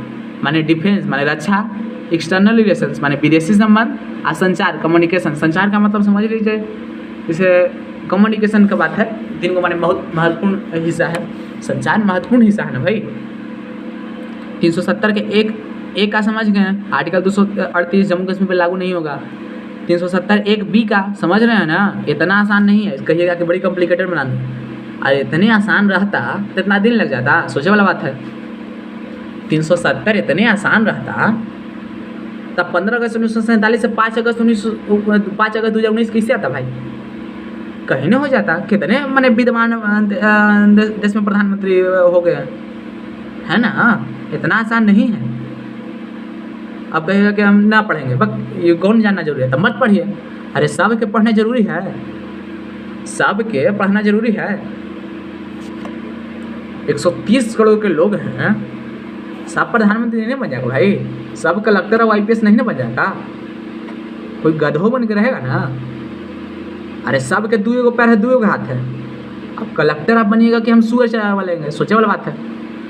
A: माने डिफेंस माने रक्षा, एक्सटर्नल रिलेशंस माने विदेशी संबंध, और संचार कम्युनिकेशन। संचार का मतलब समझ लीजिए, जैसे कम्युनिकेशन का बात है, तीन को माने बहुत महत्वपूर्ण हिस्सा है, संचार महत्वपूर्ण हिस्सा है ना भाई। 370 के एक का समझ गए हैं, आर्टिकल 238 जम्मू कश्मीर पर लागू नहीं होगा। 370 एक बी का समझ रहे हैं ना, इतना आसान नहीं है, कहिएगा कि बड़ी कॉम्प्लिकेटेड बना दी, अरे इतने आसान रहता तो इतना दिन लग जाता, सोचे वाला बात है। 370 इतने आसान रहता तब 15 अगस्त 1947 से 5 अगस्त 2019 कैसे आता भाई, कहीं ना हो जाता। कितने मैंने विद्यमान देश में प्रधानमंत्री हो गए है ना, इतना आसान नहीं है। अब कहेगा कि हम ना पढ़ेंगे, बस ये कौन जानना जरूरी है, तब मत पढ़िए। अरे सब के पढ़ना जरूरी है, सब के पढ़ना जरूरी है। 130 करोड़ के लोग हैं, सब प्रधानमंत्री नहीं बन जाएगा भाई, सब कलेक्टर और IPS नहीं ना बन जाएगा, कोई गधों बन के रहेगा ना। अरे सब के दुए पैर है, दुए हाथ है। अब कलेक्टर आप बनिएगा कि हम सुअर चरा वाले, सोचे वाला बात है।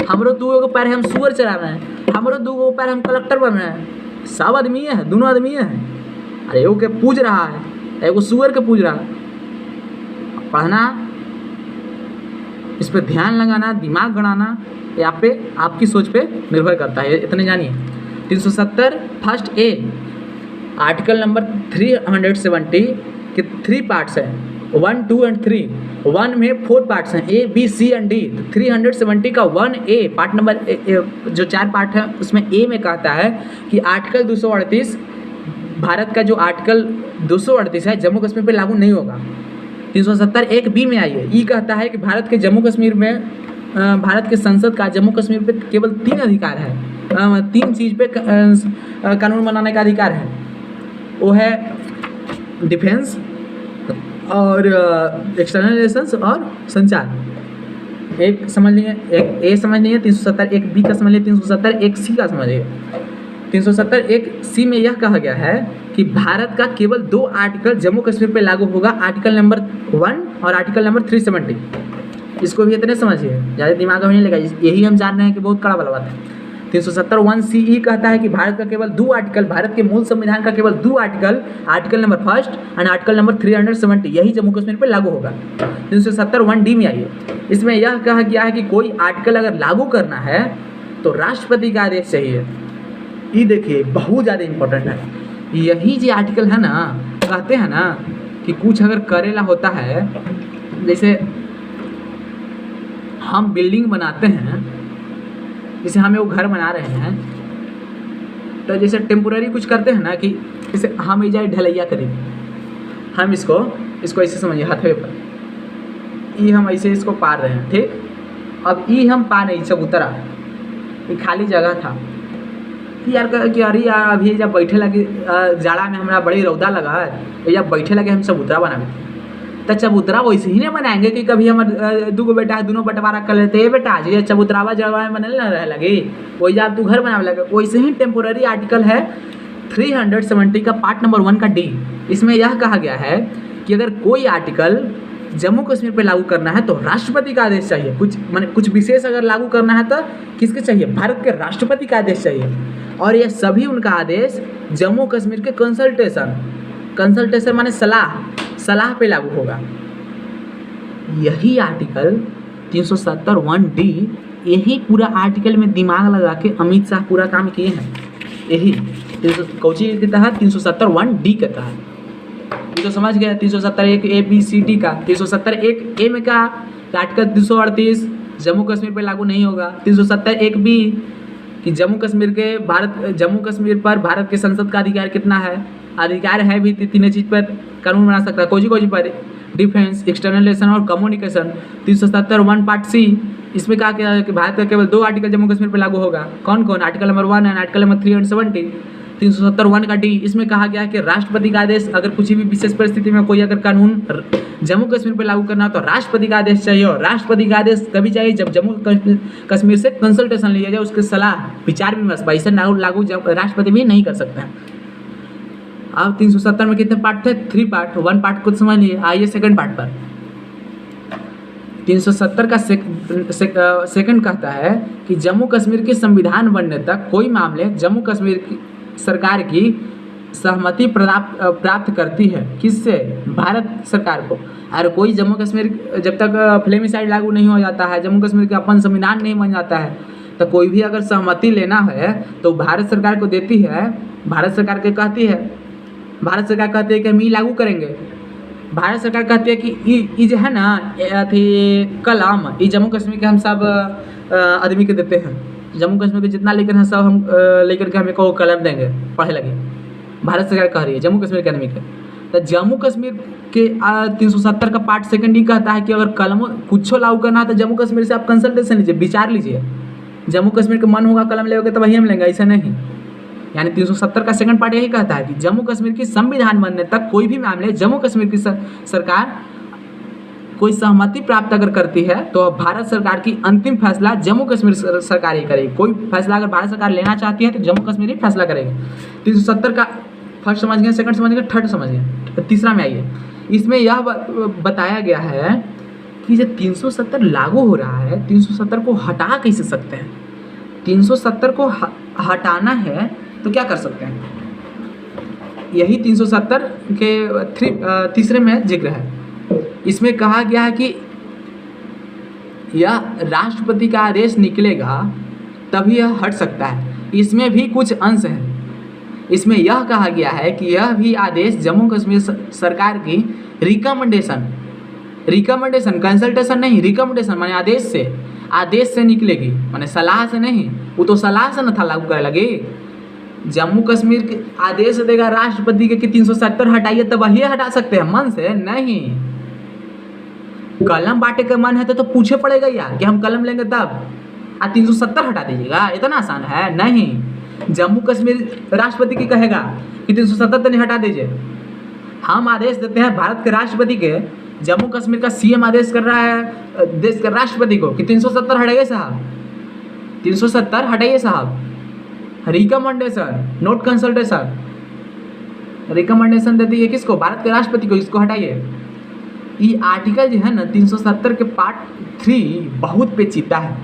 A: हमरो दुगो पैर है, हम सुअर चरा रहे हैं, हमरो दुगो पैर हम कलेक्टर बन रहे हैं। सब आदमी है, दोनों आदमी है। अरे एगो के पूज रहा है, एगो सुअर के पूज रहा है। पढ़ना, इस पर ध्यान लगाना, दिमाग गड़ाना, या पे आपकी सोच पे निर्भर करता है, इतने जानिए। 370 फर्स्ट ए, आर्टिकल नंबर 370 के 3 पार्ट्स हैं, 1, 2 एंड 3। 1 में 4 पार्ट्स हैं, A, B, C and D। 370 का 1A पार्ट नंबर जो 4 पार्ट है उसमें A में कहता है कि आर्टिकल 238, भारत का जो आर्टिकल 238 है जम्मू कश्मीर पर लागू नहीं होगा। 370 एक बी में आइए, ई कहता है कि भारत के जम्मू कश्मीर में भारत के संसद का जम्मू कश्मीर पे केवल 3 अधिकार है, 3 चीज़ पे कानून बनाने का अधिकार है, वो है डिफेंस और एक्सटर्नल रिलेशंस और संचार। एक समझ लिए, एक ए समझ लिए 370, एक बी का समझ लिए 370, एक सी का समझिए। 370 एक सी में यह कहा गया है कि भारत का केवल 2 आर्टिकल जम्मू कश्मीर पे लागू होगा, आर्टिकल नंबर 1 और आर्टिकल नंबर 370। इसको भी इतने समझिए, ज़्यादा दिमाग में नहीं लगा, यही हम जान रहे हैं कि बहुत कड़ा वाला बात है। 370 1CE कहता है कि भारत का केवल 2 आर्टिकल, भारत के मूल संविधान का केवल 2 article, article number 1 and article number 370, यही जम्मू कश्मीर पर लागू होगा। 370 1D में आइए, इसमें यह कहा गया है कि कोई आर्टिकल अगर लागू करना है तो राष्ट्रपति का आदेश चाहिए। ये देखिए बहुत ज़्यादा इम्पोर्टेंट है, यही जो आर्टिकल है ना, कहते हैं ना कि कुछ अगर करेला होता है, जैसे हम बिल्डिंग बनाते हैं, जैसे हम वो घर बना रहे हैं, तो जैसे टेम्पोररी कुछ करते हैं ना, कि जैसे हम ये जाए ढलैया करेंगे, हम इसको ऐसे समझिए हथवे पर, ये हम ऐसे इसको पार रहे हैं, ठीक। अब ये हम पार नहीं, चबूतरा, ये खाली जगह था, यार कि अरे यार अभी जब बैठे लगे जाड़ा में हमारा बड़ी रौदा लगा है, जब बैठे लगे हम चबूतरा बनावे, तो चबूतरा वैसे ही नहीं बनाएंगे कि कभी हमारे 2 बेटा है, दोनों बंटवारा कर लेते हैं, बेटा जी चबूतरावा जगह में बनने ना रह लगे, वही जब तू घर बनावे लगे। वैसे ही टेम्पोररी आर्टिकल है 370 का पार्ट नंबर 1 का D, इसमें यह कहा गया है कि अगर कोई आर्टिकल जम्मू कश्मीर पे लागू करना है तो राष्ट्रपति का आदेश चाहिए। कुछ विशेष अगर लागू करना है तो किसके चाहिए, भारत के राष्ट्रपति का आदेश चाहिए, और ये सभी उनका आदेश जम्मू कश्मीर के कंसल्टेशन माने सलाह पे लागू होगा। यही आर्टिकल 370 1D, यही पूरा आर्टिकल में दिमाग लगा के अमित शाह पूरा काम किए हैं। यही कौची के तहत 370 1D के तहत, ये तो समझ गया। 370 एक ABCD का, 370 एक ए में का आर्टिकल 238 जम्मू कश्मीर पे लागू नहीं होगा। 370 एक B कि जम्मू कश्मीर पर भारत के संसद का अधिकार कितना है, अधिकार है भी 3 चीज़ पर कानून बना सकता है, कोई पर डिफेंस, एक्सटर्नल रिलेशन और कम्युनिकेशन। 370 1 पार्ट C, इसमें कहा गया है कि भारत का केवल 2 आर्टिकल जम्मू कश्मीर पर लागू होगा, कौन कौन, article number 1 and article number 370। 370 1 का D, इसमें कहा गया है कि राष्ट्रपति का आदेश, अगर कुछ भी विशेष परिस्थिति में कोई अगर कानून जम्मू कश्मीर पर लागू करना तो राष्ट्रपति का आदेश चाहिए, और राष्ट्रपति का आदेश कभी चाहिए जब जम्मू कश्मीर से कंसल्टेशन लिया जाए, उसके सलाह विचार विमर्श, ऐसे लागू राष्ट्रपति भी नहीं कर सकते हैं। अब 370 में कितने पार्ट थे, 3 पार्ट, 1 पार्ट कुछ समझ लिए। आइए सेकंड पार्ट पर। 370 का सेकंड कहता है कि जम्मू कश्मीर के संविधान बनने तक कोई मामले जम्मू कश्मीर की सरकार की सहमति प्राप्त करती है। किससे? भारत सरकार को। और कोई जम्मू कश्मीर जब तक फ्लेमिसाइड लागू नहीं हो जाता है, जम्मू कश्मीर का अपन संविधान नहीं बन जाता है, तो कोई भी अगर सहमति लेना है तो भारत सरकार को देती है। भारत सरकार के कहती है, भारत सरकार कहती है कि हम ये लागू करेंगे। भारत सरकार कहती है कि ये जो है ना अथी कलम, ये जम्मू कश्मीर के हम सब आदमी के देते हैं। जम्मू कश्मीर के जितना लेकर हैं सब हम लेकर के हमें को कलम देंगे पढ़े लगे। भारत सरकार कह रही है जम्मू कश्मीर के आदमी के। तो जम्मू कश्मीर के 370 का पार्ट सेकंड ही कहता है कि अगर कलम कुछ लागू करना है तो जम्मू कश्मीर से आप कंसल्टेशन लीजिए, विचार लीजिए। जम्मू कश्मीर का मन होगा कलम लेोगे तो वही हम लेंगे, ऐसा नहीं। यानी 370 का सेकंड पार्ट यही कहता है कि जम्मू कश्मीर की संविधान बनने तक कोई भी मामले जम्मू कश्मीर की सरकार कोई सहमति प्राप्त अगर करती है तो भारत सरकार की अंतिम फैसला जम्मू कश्मीर सरकार ही करेगी। कोई फैसला अगर भारत सरकार लेना चाहती है तो जम्मू कश्मीर ही फैसला करेगी। 370 का फर्स्ट समझ गए, सेकंड समझ गए, थर्ड समझ गए। तीसरा में आइए, इसमें यह बताया गया है कि जब 370 लागू हो रहा है, 370 को हटा कैसे सकते हैं? 370 को हटाना है तो क्या कर सकते हैं? यही 370 के तीसरे में जिक्र है। इसमें कहा गया है कि यह राष्ट्रपति का आदेश निकलेगा तभी यह हट सकता है। इसमें भी कुछ अंश हैं। इसमें यह कहा गया है कि यह भी आदेश जम्मू कश्मीर सरकार की रिकमेंडेशन कंसल्टेशन नहीं, रिकमेंडेशन माने आदेश से निकलेगी, माने सलाह से नहीं। वो तो सलाह से न था लागू करे लगे। जम्मू कश्मीर के आदेश देगा राष्ट्रपति के कि 370 हटाइए तब वही हटा सकते हैं, मन से नहीं। कलम बांटे का मन है तो पूछे पड़ेगा यार कि हम कलम लेंगे तब 370 हटा दीजिएगा, इतना आसान है? नहीं। जम्मू कश्मीर राष्ट्रपति की कहेगा कि 370 तो नहीं हटा दीजिए। हम आदेश देते हैं भारत के राष्ट्रपति के, जम्मू कश्मीर का सीएम आदेश कर रहा है देश के राष्ट्रपति को कि 370 हटाइए साहब, 370 हटाइए साहब। रिकमेंडेशन नोट कंसल्टेशन, रिकमेंडेशन देती है किसको? भारत के राष्ट्रपति को, इसको हटाइए। ये आर्टिकल जो है ना 370 के पार्ट 3 बहुत पेचीदा है।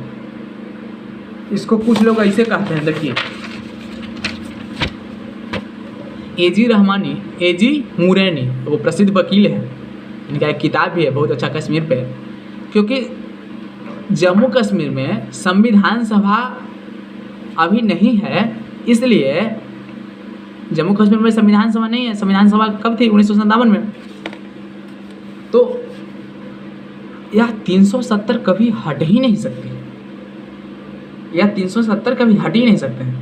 A: इसको कुछ लोग ऐसे कहते हैं, देखिए एजी मुरैनी वो प्रसिद्ध वकील है, इनका एक किताब भी है बहुत अच्छा कश्मीर पे। क्योंकि जम्मू कश्मीर में संविधान सभा अभी नहीं है, इसलिए जम्मू कश्मीर में संविधान सभा नहीं है। संविधान सभा कब थी? 1957 में। तो यह 370 कभी हट ही नहीं सकती, यह 370 कभी हट ही नहीं सकते हैं।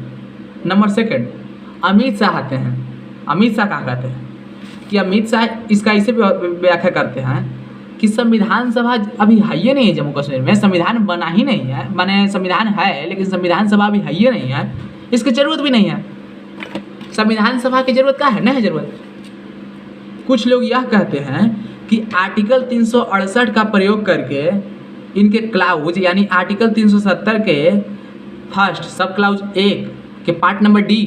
A: नंबर सेकंड, अमित शाह आते हैं। अमित शाह कहाँ कहते हैं कि अमित शाह इसका ऐसे व्याख्या करते हैं कि संविधान सभा अभी है ही नहीं है जम्मू कश्मीर में, संविधान बना ही नहीं है। माने संविधान है लेकिन संविधान सभा अभी है ही नहीं है, इसकी ज़रूरत भी नहीं है। संविधान सभा की ज़रूरत क्या है? नहीं है ज़रूरत। कुछ लोग यह कहते हैं कि आर्टिकल 368 का प्रयोग करके इनके क्लाउज यानी आर्टिकल 370 के फर्स्ट सब क्लाउज 1 के पार्ट नंबर डी,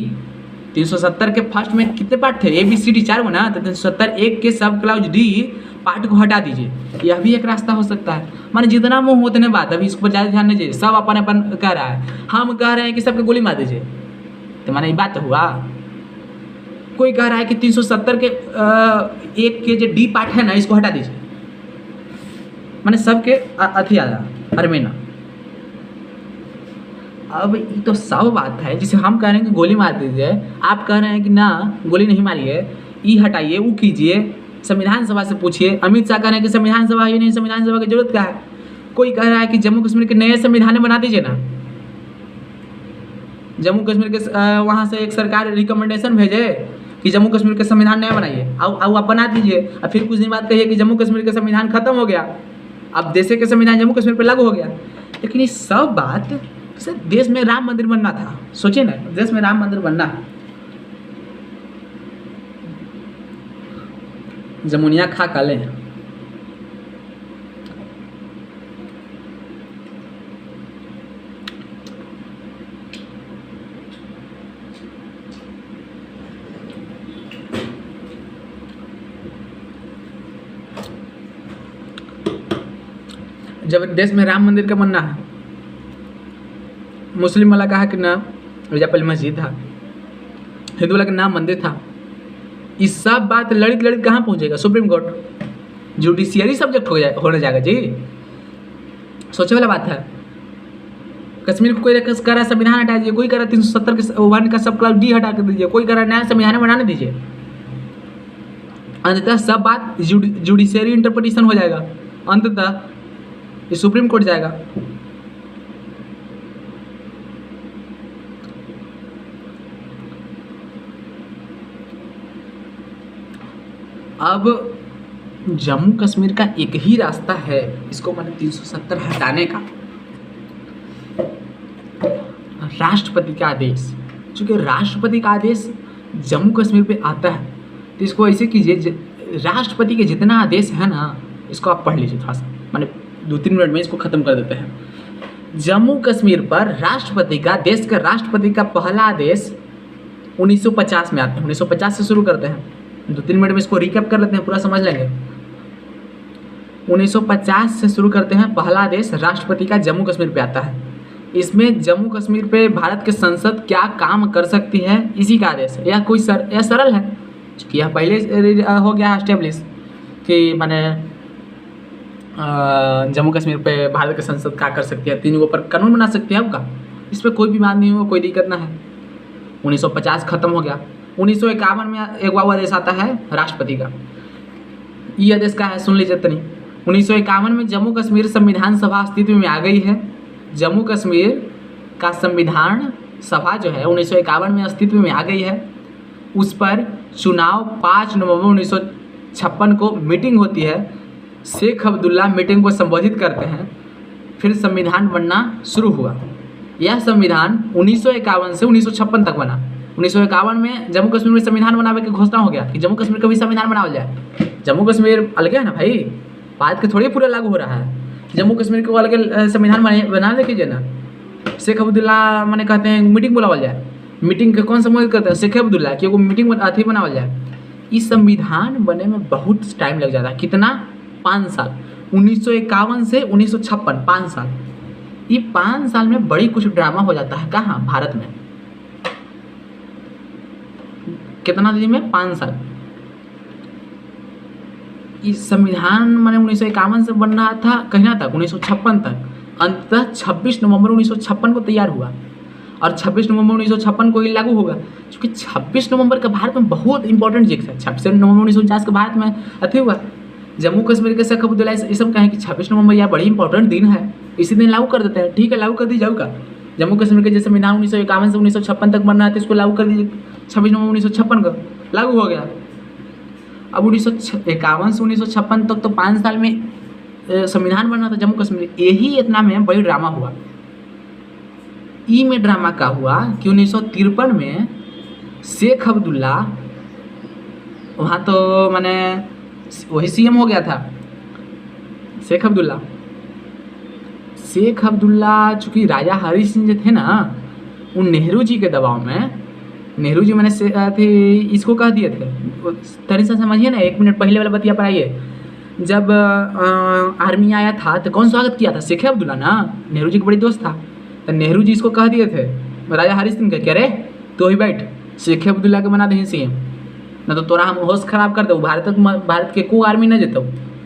A: 370 के फर्स्ट में कितने पार्ट थे? ABCD 4 को ना, तो 370 1 के सब क्लाउज डी पार्ट को हटा दीजिए। यह भी एक रास्ता हो सकता है। माने जितना मुँह उतने बात, अभी इस पर ज़्यादा ध्यान नहीं दीजिए। सब अपन अपन कह रहा है, हम कह रहे हैं कि सबके गोली मार दीजिए, तो माने ये बात हुआ। कोई कह रहा है कि 370 के 1 के जो डी पार्ट है ना, इसको हटा दीजिए, माने सबके अथी आधा अरमेना। अब ये तो सब बात है, जिसे हम कह रहे हैं कि गोली मार दीजिए, आप कह रहे हैं कि ना गोली नहीं मारिए, ये हटाइए, वो कीजिए, संविधान सभा से पूछिए। अमित शाह कह रहे हैं कि संविधान सभा ही नहीं, संविधान सभा की जरूरत क्या है? कोई कह रहा है कि जम्मू कश्मीर के नए संविधान बना दीजिए ना, जम्मू कश्मीर के वहाँ से एक सरकार रिकमेंडेशन भेजे कि जम्मू कश्मीर का संविधान नया बनाइए, अब आप बना दीजिए। और फिर कुछ दिन बाद कहिए कि जम्मू कश्मीर का संविधान खत्म हो गया, अब देश के संविधान जम्मू कश्मीर पर लागू हो गया। लेकिन ये सब बात से देश में राम मंदिर बनना था। सोचिए ना, देश में राम मंदिर बनना, जमुनिया खा काले। जब देश में राम मंदिर का बनना है, मुस्लिम वाला कहा कि ना या पहले मस्जिद था, हिंदू वाला का नाम मंदिर था। इस सब बात लड़ित लड़ित कहाँ पहुँचेगा? सुप्रीम कोर्ट, जुडिशियरी सब्जेक्ट होने जाएगा जी। सोचे वाला बात है। कश्मीर को कोई कह रहा है संविधान हटा दीजिए, कोई कह रहा है 370 के 1 का सब क्लास डी हटा कर दीजिए, कोई कह रहा है नया संविधान बनाने दीजिए। अंततः सब बात जुडिशियरी इंटरप्रिटेशन हो जाएगा, अंततः ये सुप्रीम कोर्ट जाएगा। अब जम्मू कश्मीर का एक ही रास्ता है इसको मैंने 370 हटाने का, राष्ट्रपति का आदेश। चूँकि राष्ट्रपति का आदेश जम्मू कश्मीर पे आता है तो इसको ऐसे कीजिए, राष्ट्रपति के जितना आदेश है ना इसको आप पढ़ लीजिए थोड़ा सा, मैंने 2-3 मिनट में इसको ख़त्म कर देते हैं। जम्मू कश्मीर पर राष्ट्रपति का, देश का राष्ट्रपति का पहला आदेश 1950 में आता है। 1950 से शुरू करते हैं, 2-3 मिनट में इसको रिकैप कर लेते हैं, पूरा समझ लेंगे। 1950 से शुरू करते हैं, पहला आदेश राष्ट्रपति का जम्मू कश्मीर पे आता है। इसमें जम्मू कश्मीर पे भारत की संसद क्या काम कर सकती है इसी का आदेश है। यह कोई यह सरल है, क्योंकि यह पहले हो गया एस्टेब्लिश कि मैंने जम्मू कश्मीर पे भारत की संसद क्या कर सकती है, 3 ऊपर कानून बना सकती है आपका, इस पर कोई भी बात नहीं हो, कोई दिक्कत ना है। 1950 खत्म हो गया। 1951 में एक बार आदेश आता है राष्ट्रपति का। ये आदेश का है, सुन लीजिए तनी। 1951 में जम्मू कश्मीर संविधान सभा अस्तित्व में आ गई है। जम्मू कश्मीर का संविधान सभा जो है 1951 में अस्तित्व में आ गई है। उस पर चुनाव 5 नवंबर 1956 को मीटिंग होती है। शेख अब्दुल्ला मीटिंग को संबोधित करते हैं, फिर संविधान बनना शुरू हुआ। यह संविधान 1951 से 1956 तक बना। 1951 में जम्मू कश्मीर में संविधान बनाने की घोषणा हो गया कि जम्मू कश्मीर का भी संविधान बनाया जाए। जम्मू कश्मीर अलग है ना भाई, भारत के थोड़ी पूरा लागू हो रहा है। जम्मू कश्मीर को अलग संविधान बना दे कीजिए ना। शेख अब्दुल्ला मैंने कहते हैं मीटिंग बुलावल जाए, मीटिंग के कौन संबोधित करते हैं? शेख अब्दुल्ला कि वो मीटिंग अथी बनावल जाए। इस संविधान बनने में बहुत टाइम लग जाता है। कितना? 5 साल। 1951 से 1956, 5 साल। ये 5 साल में बड़ी कुछ ड्रामा हो जाता है। कहाँ? भारत में। कितना दिन में? 5 साल। इस संविधान मैंने 1951 से बन रहा था, कहना तक 1956 तक। अंततः 26 नवंबर 1956 को तैयार हुआ और 26 नवंबर 1956 को ही लागू होगा। क्योंकि 26 नवंबर का भारत में बहुत इंपॉर्टेंट चीज है। 26 नवंबर 1949 का भारत में अथी हुआ। जम्मू कश्मीर के शेख अब्दुल्ला ये सब कहें कि 26 नवंबर यह बड़ी इंपॉर्टेंट दिन है, इसी दिन लागू कर देते हैं। ठीक है, लागू कर दीजिए जाऊँगा। जम्मू कश्मीर के जैसे संविधान 1951 से 1956 तक बन रहा था, इसको लागू कर दीजिए। 26 नवंबर 1956 को लागू हो गया। अब 1951 से 1956 तक तो 5 साल में संविधान बनना था जम्मू कश्मीर। यही इतना में बड़ी ड्रामा हुआ। ई में ड्रामा का हुआ कि 1953 में शेख अब्दुल्ला, वहाँ तो मैंने वही सीएम हो गया था शेख अब्दुल्ला। चूँकि राजा हरी सिंह जो थे ना, उन नेहरू जी के दबाव में, नेहरू जी मैंने थे इसको कह दिए थे। तरी से समझिए ना, 1 मिनट पहले वाला बतिया पर आइए। जब आर्मी आया था तो कौन स्वागत किया था? शेख अब्दुल्ला ना, नेहरू जी के बड़ी दोस्त था। तो नेहरू जी इसको कह दिए थे राजा हरी सिंह के, कह रहे तो ही बैठ, शेख अब्दुल्ला के बना दे सीएम, ना तो तोरा हम होश खराब कर दो। भारत के को आर्मी न जेतो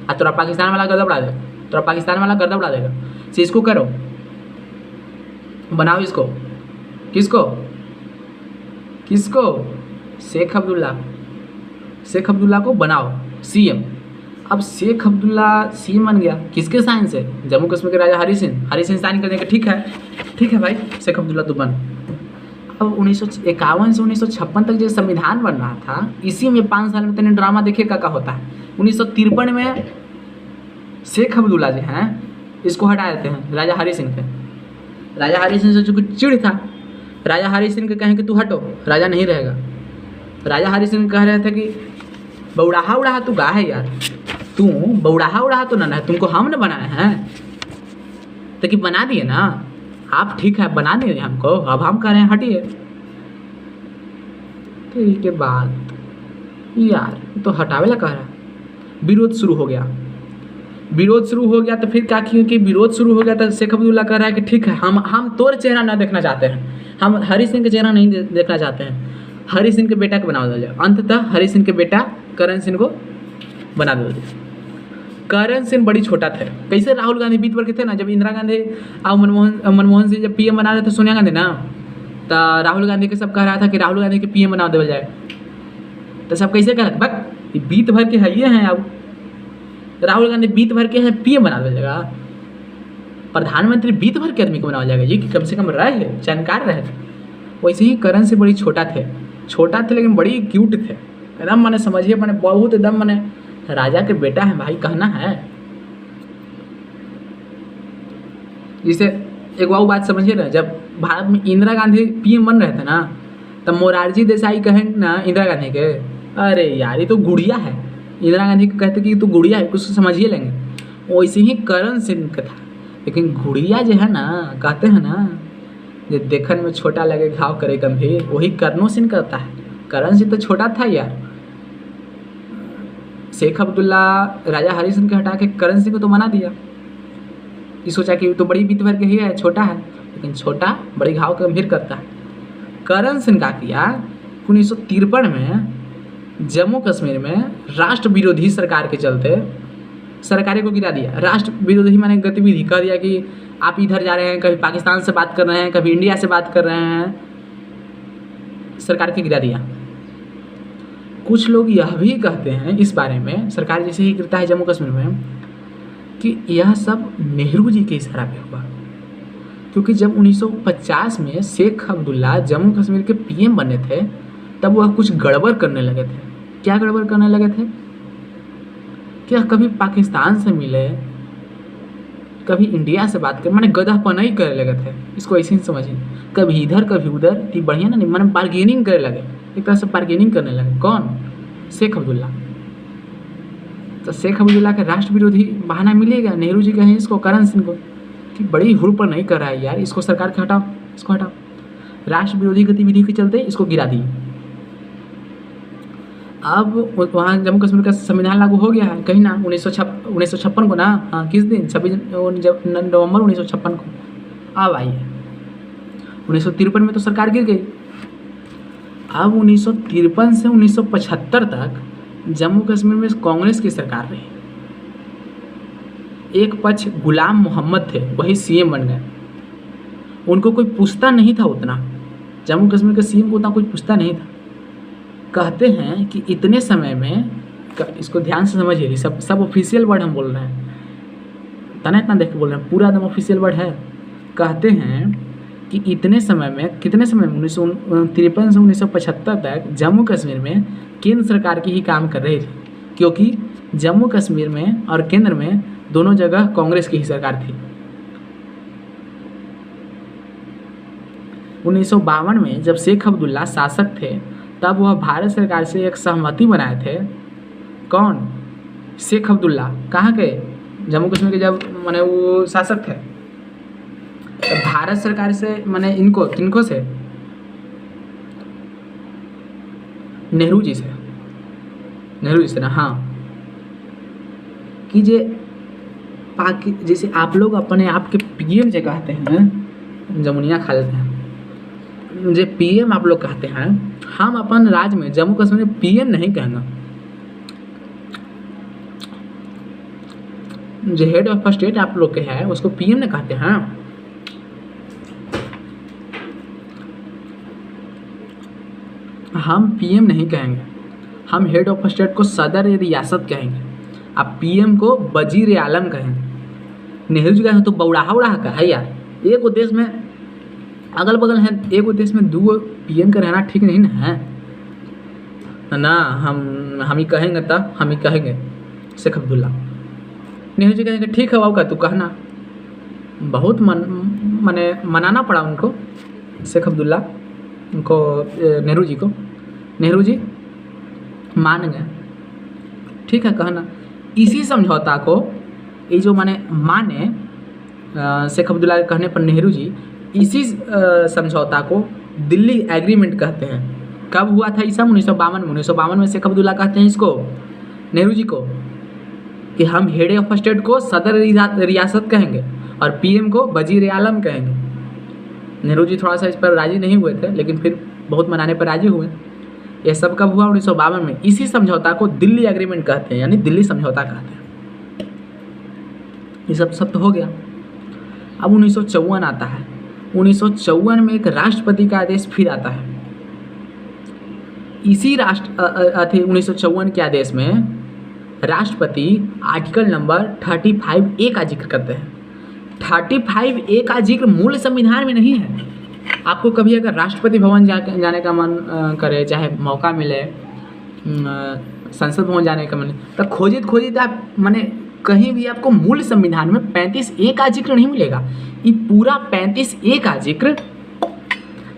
A: आ तोरा पाकिस्तान वाला गर्दा उड़ा दे, तोरा पाकिस्तान वाला गर्दा उड़ा देगा। से इसको करो, बनाओ इसको। किसको? शेख अब्दुल्ला को बनाओ सीएम। अब शेख अब्दुल्ला सीएम बन गया किसके साइन से? जम्मू कश्मीर के राजा हरी सिंह साइन कर देंगे। ठीक है भाई, शेख अब्दुल्ला तो बन। अब 1951 से 1956 तक जो संविधान बन रहा था, इसी में 5 साल में तेने ड्रामा देखे क्या होता है। 1953 में शेख अब्दुल्ला जो हैं इसको हटा देते हैं राजा हरी सिंह से। राजा हरी सिंह से चूँकि चिढ़ था, राजा हरी सिंह के कहें कि तू हटो, राजा नहीं रहेगा। राजा हरी सिंह कह रहे थे कि बौड़ाहा तू गा है यार, तू बौड़ाहा तो ना है, तुमको हम ने बनाए हैं। तो कि बना दिए ना आप, ठीक है बना दिए हमको, अब हम कह रहे हैं हटिए। तो के बाद यार तो हटावे ला कह रहा, विरोध शुरू हो गया। विरोध शुरू हो गया तो फिर क्या किया कि विरोध शुरू हो गया तो शेख अब्दुल्ला कह रहा है कि ठीक है, हम तोर चेहरा ना देखना चाहते हैं, हम हरी सिंह का चेहरा नहीं देखना चाहते हैं, हरी सिंह के बेटा को बना दिया जाए। अंततः हरी सिंह के बेटा करण सिंह को बना दिया जाए। करण सिंह बड़ी छोटा थे, कैसे राहुल गांधी बीत भर के थे ना, जब इंदिरा गांधी और मनमोहन सिंह जब पीएम बना रहे थे सोनिया गांधी ना, तो राहुल गांधी के सब कह रहा था कि राहुल गांधी के पीएम बना देवल जाए, तो सब कैसे कह रहे बक बीत भर के है ये हैं, अब राहुल गांधी बीत भर के हैं पीएम बना देवल जाएगा, प्रधानमंत्री बीत भर के आदमी को बनाया जाएगा, ये कि कम से कम रहे है जानकार रहे। वैसे ही करण से बड़ी छोटा थे लेकिन बड़ी क्यूट थे एकदम, मैंने समझिए मैंने बहुत एकदम मैंने राजा के बेटा है भाई कहना है। जिसे एक वो बात समझिए ना, जब भारत में इंदिरा गांधी पीएम बन रहे थे ना, तब मोरारजी देसाई कहें ना इंदिरा गांधी के, अरे यार ये तो गुड़िया है, इंदिरा गांधी को कहते कि तू गुड़िया है, कुछ समझिए लेंगे। वैसे ही करण सिंह का था, लेकिन गुड़िया जो है ना कहते हैं ना, जो देखने में छोटा लगे घाव करे गंभीर, वही करणों सिंह करता है। करण सिंह तो छोटा था यार, शेख अब्दुल्ला राजा हरी सिंह के हटा के करण सिंह को तो बना दिया, ये सोचा कि तो बड़ी बीत भर के ही है, छोटा है, लेकिन छोटा बड़ी घाव गंभीर करता है। करण सिंह का किया 1953 में जम्मू कश्मीर में राष्ट्र विरोधी सरकार के चलते सरकारें को गिरा दिया। राष्ट्र विरोधी माने गतिविधि कह दिया कि आप इधर जा रहे हैं, कभी पाकिस्तान से बात कर रहे हैं, कभी इंडिया से बात कर रहे हैं, सरकार के गिरा दिया। कुछ लोग यह भी कहते हैं इस बारे में, सरकार जैसे ही गिरता है जम्मू कश्मीर में, कि यह सब नेहरू जी के इशारा पे हुआ, क्योंकि जब 1950 में शेख अब्दुल्ला जम्मू कश्मीर के पीएम बने थे, तब वह कुछ गड़बड़ करने लगे थे। क्या गड़बड़ करने लगे थे? क्या कभी पाकिस्तान से मिले, कभी इंडिया से बात कर, माने गधापना ही करने लगे थे, इसको ऐसे ही समझिए, कभी इधर कभी उधर, तो बढ़िया ना नहीं, माने बार्गेनिंग करने लगे, एक तरह से बार्गेनिंग करने लगे। कौन? शेख अब्दुल्ला। तो शेख अब्दुल्ला के राष्ट्र विरोधी बहाना मिलेगा, नेहरू जी कहें इसको, करण सिंह को, कि बड़ी हुड़ पर नहीं कर रहा है यार, इसको सरकार के हटाओ, इसको हटाओ। राष्ट्र विरोधी गतिविधि के चलते इसको गिरा दिए। अब वहाँ जम्मू कश्मीर का संविधान लागू हो गया है कहीं ना 1956 को ना, हाँ किस दिन 26 नवंबर 1956 को अब आई है। 1953 में तो सरकार गिर गई। अब 1953 से 1975 तक जम्मू कश्मीर में कांग्रेस की सरकार रही। एक पक्ष गुलाम मोहम्मद थे, वही सीएम बन गए। उनको कोई पूछता नहीं था उतना, जम्मू कश्मीर के सीएम को उतना कोई पूछता नहीं था। कहते हैं कि इतने समय में, इसको ध्यान से समझिए, सब ऑफिशियल वर्ड हम बोल रहे हैं, तना इतना देख के बोल रहे हैं, पूरा एकदम ऑफिशियल वर्ड है। कहते हैं कि इतने समय में, कितने समय में, 1953 से 1975 तक जम्मू कश्मीर में केंद्र सरकार की ही काम कर रही थी, क्योंकि जम्मू कश्मीर में और केंद्र में दोनों जगह कांग्रेस की ही सरकार थी। 1952 में जब शेख अब्दुल्ला शासक थे, तब वह भारत सरकार से एक सहमति बनाए थे। कौन? शेख अब्दुल्ला। कहाँ के? जम्मू कश्मीर के जब माने वो शासक थे, तो भारत सरकार से माने इनको किनको से? नेहरू जी से, नेहरू जी से ना, हाँ, कि जैसे आप लोग अपने आप के पीएम जो कहते हैं, जमुनिया खा लेते हैं, जो पीएम आप लोग कहते हैं, हम अपन राज्य में जम्मू कश्मीर में पीएम नहीं कहेंगे। जो हेड ऑफ स्टेट आप लोग के है उसको पीएम ने कहते हैं। हम पीएम नहीं कहेंगे, हम हेड ऑफ स्टेट को सदर रियासत कहेंगे। आप पीएम को वजीर आलम कहेंगे। नेहरू जी का तो बौड़ाहा उड़ाहा का है यार, एक देश में अगल बगल है, एक देश में दो पीएम का रहना ठीक नहीं ना है ना। हम ही कहेंगे, तब हम ही कहेंगे शेख अब्दुल्ला। नेहरू जी कहेंगे ठीक है बाबू का तू कहना। बहुत माने मनाना पड़ा उनको, शेख अब्दुल्ला उनको, नेहरू जी को। नेहरू जी मान गए, ठीक है कहना। इसी समझौता को, ये जो माने शेख अब्दुल्ला के कहने पर नेहरू जी, इसी समझौता को दिल्ली एग्रीमेंट कहते हैं। कब हुआ था ये सब? 1952 में। 1952 में शेख अब्दुल्ला कहते हैं इसको, नेहरू जी को, कि हम हेड ऑफ स्टेट को सदर रियासत कहेंगे और पीएम को वजीर आलम कहेंगे। नेहरू जी थोड़ा सा इस पर राजी नहीं हुए थे, लेकिन फिर बहुत मनाने पर राजी हुए। यह सब कब हुआ? 1952 में। इसी समझौता को दिल्ली एग्रीमेंट कहते हैं, यानी दिल्ली समझौता कहते हैं। ये सब तो हो गया। अब 1954 आता है। 1954 में एक राष्ट्रपति का आदेश फिर आता है। इसी 1954 के आदेश में राष्ट्रपति आर्टिकल नंबर 35A का जिक्र करते हैं। 35A का जिक्र मूल संविधान में नहीं है। आपको कभी अगर राष्ट्रपति भवन जाने का मन करे, चाहे मौका मिले, संसद भवन जाने का मन, तो खोजित आप माने कहीं भी आपको मूल संविधान में 35A का जिक्र नहीं मिलेगा। ये पूरा 35A का जिक्र,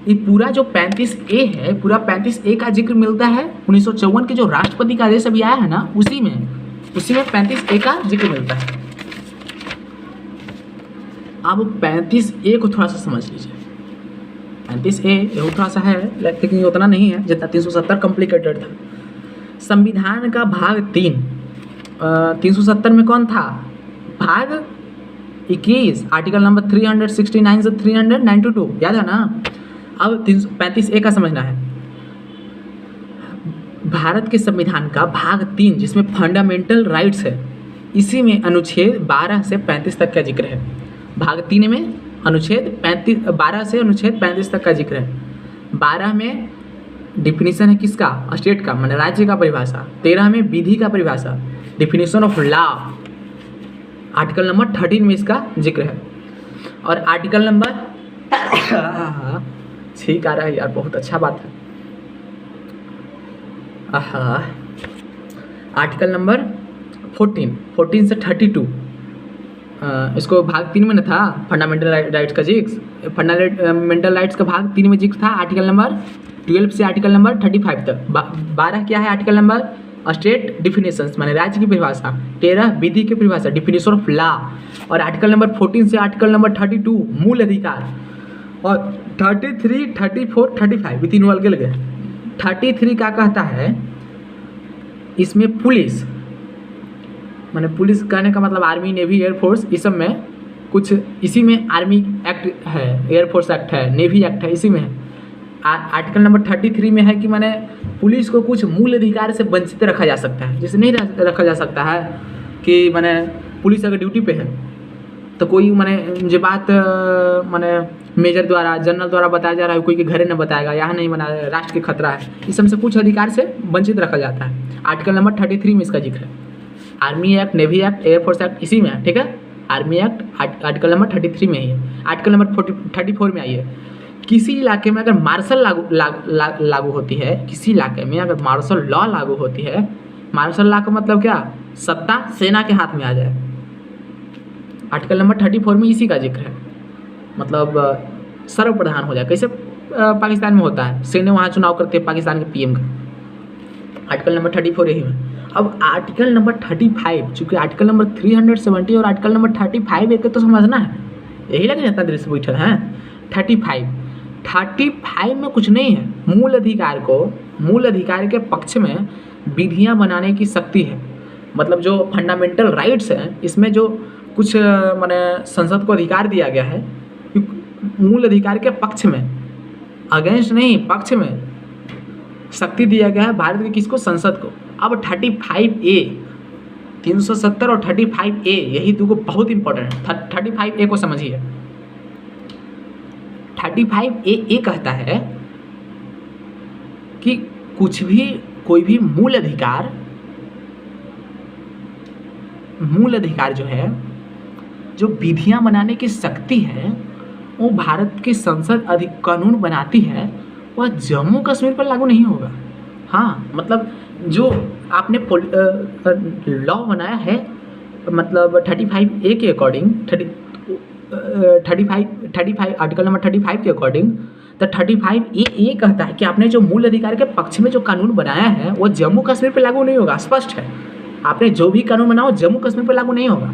A: ये पूरा जो 35A है, पूरा 35A का जिक्र मिलता है 1954 के जो राष्ट्रपति का आदेश अभी आया है ना, उसी में 35A का जिक्र मिलता है। अब 35A को थोड़ा सा समझ लीजिए। 35A ये थोड़ा सा है, लेकिन ये उतना नहीं है जितना 370 कॉम्प्लिकेटेड था। संविधान का भाग 3 370 में कौन था? भाग 21, आर्टिकल नंबर 369 से 392, याद है ना? अब 35A का समझना है। भारत के संविधान का भाग 3 जिसमें फंडामेंटल राइट्स है, इसी में अनुच्छेद 12 से 35 तक का जिक्र है। भाग 3 में अनुच्छेद 12 से अनुच्छेद 35 तक का जिक्र है। 12 में डिफिनीशन है किसका? स्टेट का, माने राज्य का परिभाषा। 13 में विधि का परिभाषा, definition of law. Article number 13 में इसका जिक्र है। और आर्टिकल नंबर ठीक आ रहा है यार, बहुत अच्छा बात है। आर्टिकल नंबर 14 से 32, इसको भाग 3 में न था फंडामेंटल राइट्स का जिक्र। फंडामेंटल राइट्स का भाग 3 में जिक्र था आर्टिकल नंबर 12 से आर्टिकल नंबर 35 तक। 12 क्या है? आर्टिकल नंबर स्टेट डिफिनेशंस, माने राज्य की परिभाषा। 13 विधि की परिभाषा, डिफिनेशन ऑफ लॉ। और आर्टिकल नंबर 14 से आर्टिकल नंबर 32 मूल अधिकार। और 33, 34, 35 ये तीनों अलग अलग है। 33 क्या कहता है? इसमें पुलिस, माने पुलिस कहने का मतलब आर्मी, नेवी, एयरफोर्स, इस सब में कुछ, इसी में आर्मी एक्ट है, एयरफोर्स एक्ट है, नेवी एक्ट है, इसी में है। आर्टिकल नंबर 33 में है कि माने पुलिस को कुछ मूल अधिकार से वंचित रखा जा सकता है। जैसे नहीं रखा जा सकता है कि माने पुलिस अगर ड्यूटी पे है तो कोई माने जो बात माने मेजर द्वारा, जनरल द्वारा बताया जा रहा है, कोई के घरे न बताएगा, यहाँ नहीं बना, राष्ट्र के खतरा है, इस सब से कुछ अधिकार से वंचित रखा जाता है। आर्टिकल नंबर 33 में इसका जिक्र है। Army act, navy act, air force act इसी में है, ठीक है। आर्मी एक्ट आर्टिकल नंबर 33 में ही है। आर्टिकल नंबर 34 में आइए, किसी इलाके में अगर मार्शल लागू होती है, किसी इलाके में अगर मार्शल लॉ लागू होती है, मार्शल लॉ का मतलब क्या? सत्ता सेना के हाथ में आ जाए। आर्टिकल नंबर 34 में इसी का जिक्र है, मतलब सर्वप्रधान हो जाए। कैसे पाकिस्तान में होता है, सेना वहाँ चुनाव करते हैं पाकिस्तान के पीएम का। आर्टिकल नंबर 34 यही में। अब आर्टिकल नंबर 35, चूँकि आर्टिकल नंबर 370 और आर्टिकल नंबर 35 एक तो समझना है, यही लग जाता दृश्य बैठल है। 35 में कुछ नहीं है। मूल अधिकार के पक्ष में विधियां बनाने की शक्ति है। मतलब जो फंडामेंटल राइट्स हैं, इसमें जो कुछ माने संसद को अधिकार दिया गया है, मूल अधिकार के पक्ष में, अगेंस्ट नहीं, पक्ष में शक्ति दिया गया है भारत के किसको? संसद को। अब 35A, 370 और 35A यही दो बहुत इंपॉर्टेंट है। 35A को समझिए। 35A कहता है कि कोई भी मूल अधिकार जो है, जो विधियां बनाने की शक्ति है, वो भारत की संसद कानून बनाती है, वह जम्मू कश्मीर पर लागू नहीं होगा। हाँ, मतलब जो आपने लॉ बनाया है, मतलब 35A के अकॉर्डिंग, 35 आर्टिकल नंबर 35 के अकॉर्डिंग, तो 35A कहता है कि आपने जो मूल अधिकार के पक्ष में जो कानून बनाया है, वो जम्मू कश्मीर पर लागू नहीं होगा। स्पष्ट है, आपने जो भी कानून बनाओ जम्मू कश्मीर पर लागू नहीं होगा।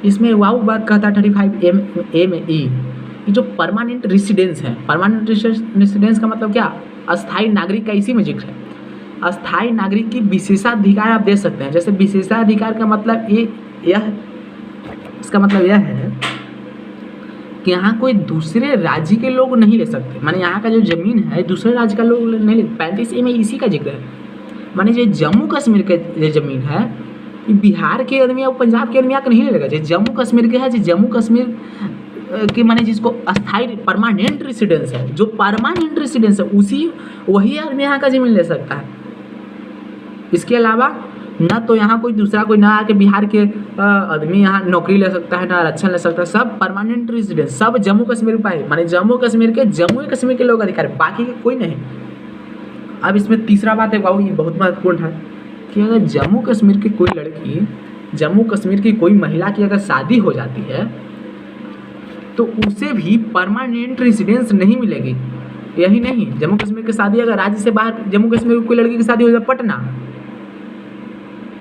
A: इसमें वाव बात कहता है 35A में ई, जो परमानेंट रेसिडेंस है। परमानेंट रेसिडेंस का मतलब क्या? अस्थायी नागरिक का इसी में जिक्र है। अस्थायी नागरिक की विशेषाधिकार आप दे सकते हैं। जैसे विशेषाधिकार का मतलब इसका मतलब यह है कि यहाँ कोई दूसरे राज्य के लोग नहीं ले सकते, माने यहाँ का जो जमीन है दूसरे राज्य का लोग नहीं ले। 35A में इसी का जिक्र है, माने जो जम्मू कश्मीर के जो जमीन है बिहार के आदमी और पंजाब के आदमी आकर नहीं लेगा। जो जम्मू कश्मीर के है, जो जम्मू कश्मीर के माने जिसको अस्थायी परमानेंट रेसिडेंस है, जो परमानेंट रेसिडेंस है वही आदमी यहाँ का जमीन ले सकता है। इसके अलावा ना तो यहाँ कोई दूसरा कोई ना आके बिहार के आदमी यहाँ नौकरी ले सकता है, ना आरक्षण ले सकता है। सब परमानेंट रेसिडेंस, सब जम्मू कश्मीर पाए, माने जम्मू कश्मीर के लोग अधिकार, बाकी के कोई नहीं। अब इसमें तीसरा बात है बाबू, ये बहुत महत्वपूर्ण है कि अगर जम्मू कश्मीर की कोई लड़की, जम्मू कश्मीर की कोई महिला की अगर शादी हो जाती है तो उसे भी परमानेंट रेसिडेंस नहीं मिलेगी। यही नहीं, जम्मू कश्मीर की शादी अगर राज्य से बाहर, जम्मू कश्मीर की कोई लड़की की शादी हो जाए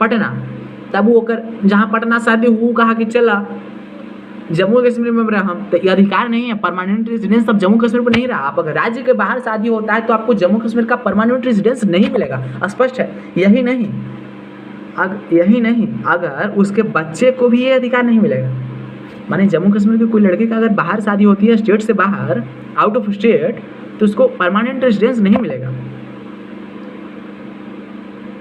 A: पटना, तब वो कर जहाँ पटना शादी वो कहा कि चला जम्मू कश्मीर में रहा हम, तो ये अधिकार नहीं है, परमानेंट रेजिडेंस अब जम्मू कश्मीर पर नहीं रहा। आप अगर राज्य के बाहर शादी होता है तो आपको जम्मू कश्मीर का परमानेंट रेजिडेंस नहीं मिलेगा, स्पष्ट है। यही नहीं अगर उसके बच्चे को भी ये अधिकार नहीं मिलेगा। माने जम्मू कश्मीर की कोई लड़की का अगर बाहर शादी होती है, स्टेट से बाहर, आउट ऑफ स्टेट, तो उसको परमानेंट रेजिडेंस नहीं मिलेगा।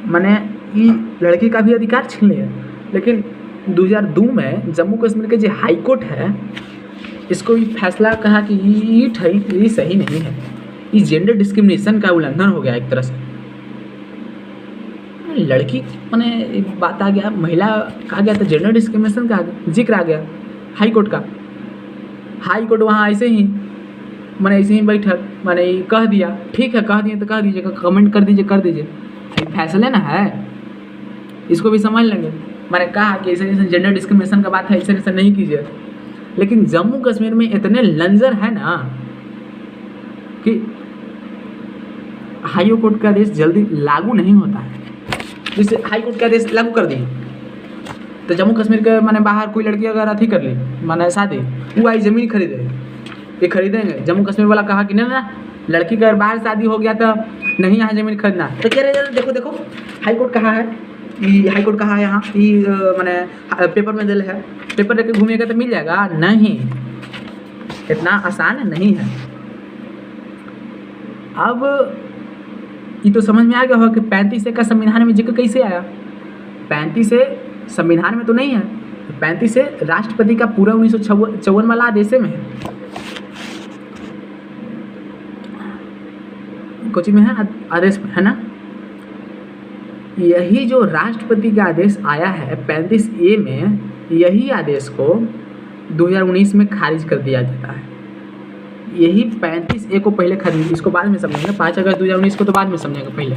A: माने ये लड़की का भी अधिकार छीन लिया। लेकिन 2002 में जम्मू कश्मीर के जो हाई कोर्ट है, इसको ये फैसला कहा कि ये सही नहीं है, ये जेंडर डिस्क्रिमिनेशन का उल्लंघन हो गया एक तरह से। लड़की माने एक बात आ गया, महिला कहा गया तो जेंडर डिस्क्रिमिनेशन का जिक्र आ गया हाई कोर्ट का। हाई कोर्ट वहाँ ऐसे ही बैठक माने कह दिया, ठीक है कह दिए तो कह दीजिएगा, कमेंट कर दीजिए, फैसले ना है, इसको भी समझ लेंगे। मैंने कहा कि ऐसे जेंडर डिस्क्रिमिनेशन का बात है, ऐसे नहीं कीजिए। लेकिन जम्मू कश्मीर में इतने लंजर है ना कि हाई कोर्ट का आदेश जल्दी लागू नहीं होता है। जैसे हाई कोर्ट का आदेश लागू कर दिए तो जम्मू कश्मीर के माने बाहर कोई लड़की अगर अथी कर ली, माने शादी, वो आई ज़मीन खरीदेंगे। जम्मू कश्मीर वाला कहा कि ना लड़की का बाहर शादी हो गया तो नहीं यहाँ ज़मीन खरीदना, तो कह रहे देखो हाई कोर्ट कहा है, यहाँ मैंने पेपर में दिल है, पेपर लेके घूमिएगा तो मिल जाएगा, नहीं, इतना आसान नहीं है। अब ये तो समझ में आ गया होगा कि 35A का संविधान में जिक्र कैसे आया। 35A संविधान में तो नहीं है, 35A राष्ट्रपति का पूरा 1954 वाला आदेश में है। कोचिंग में है आदेश है ना। यही जो राष्ट्रपति का आदेश आया है 35A में, यही आदेश को 2019 में खारिज कर दिया जाता है। यही 35A को पहले खारिज, इसको बाद में समझेंगे, 5 अगस्त 2019 को तो बाद में समझेंगे, पहले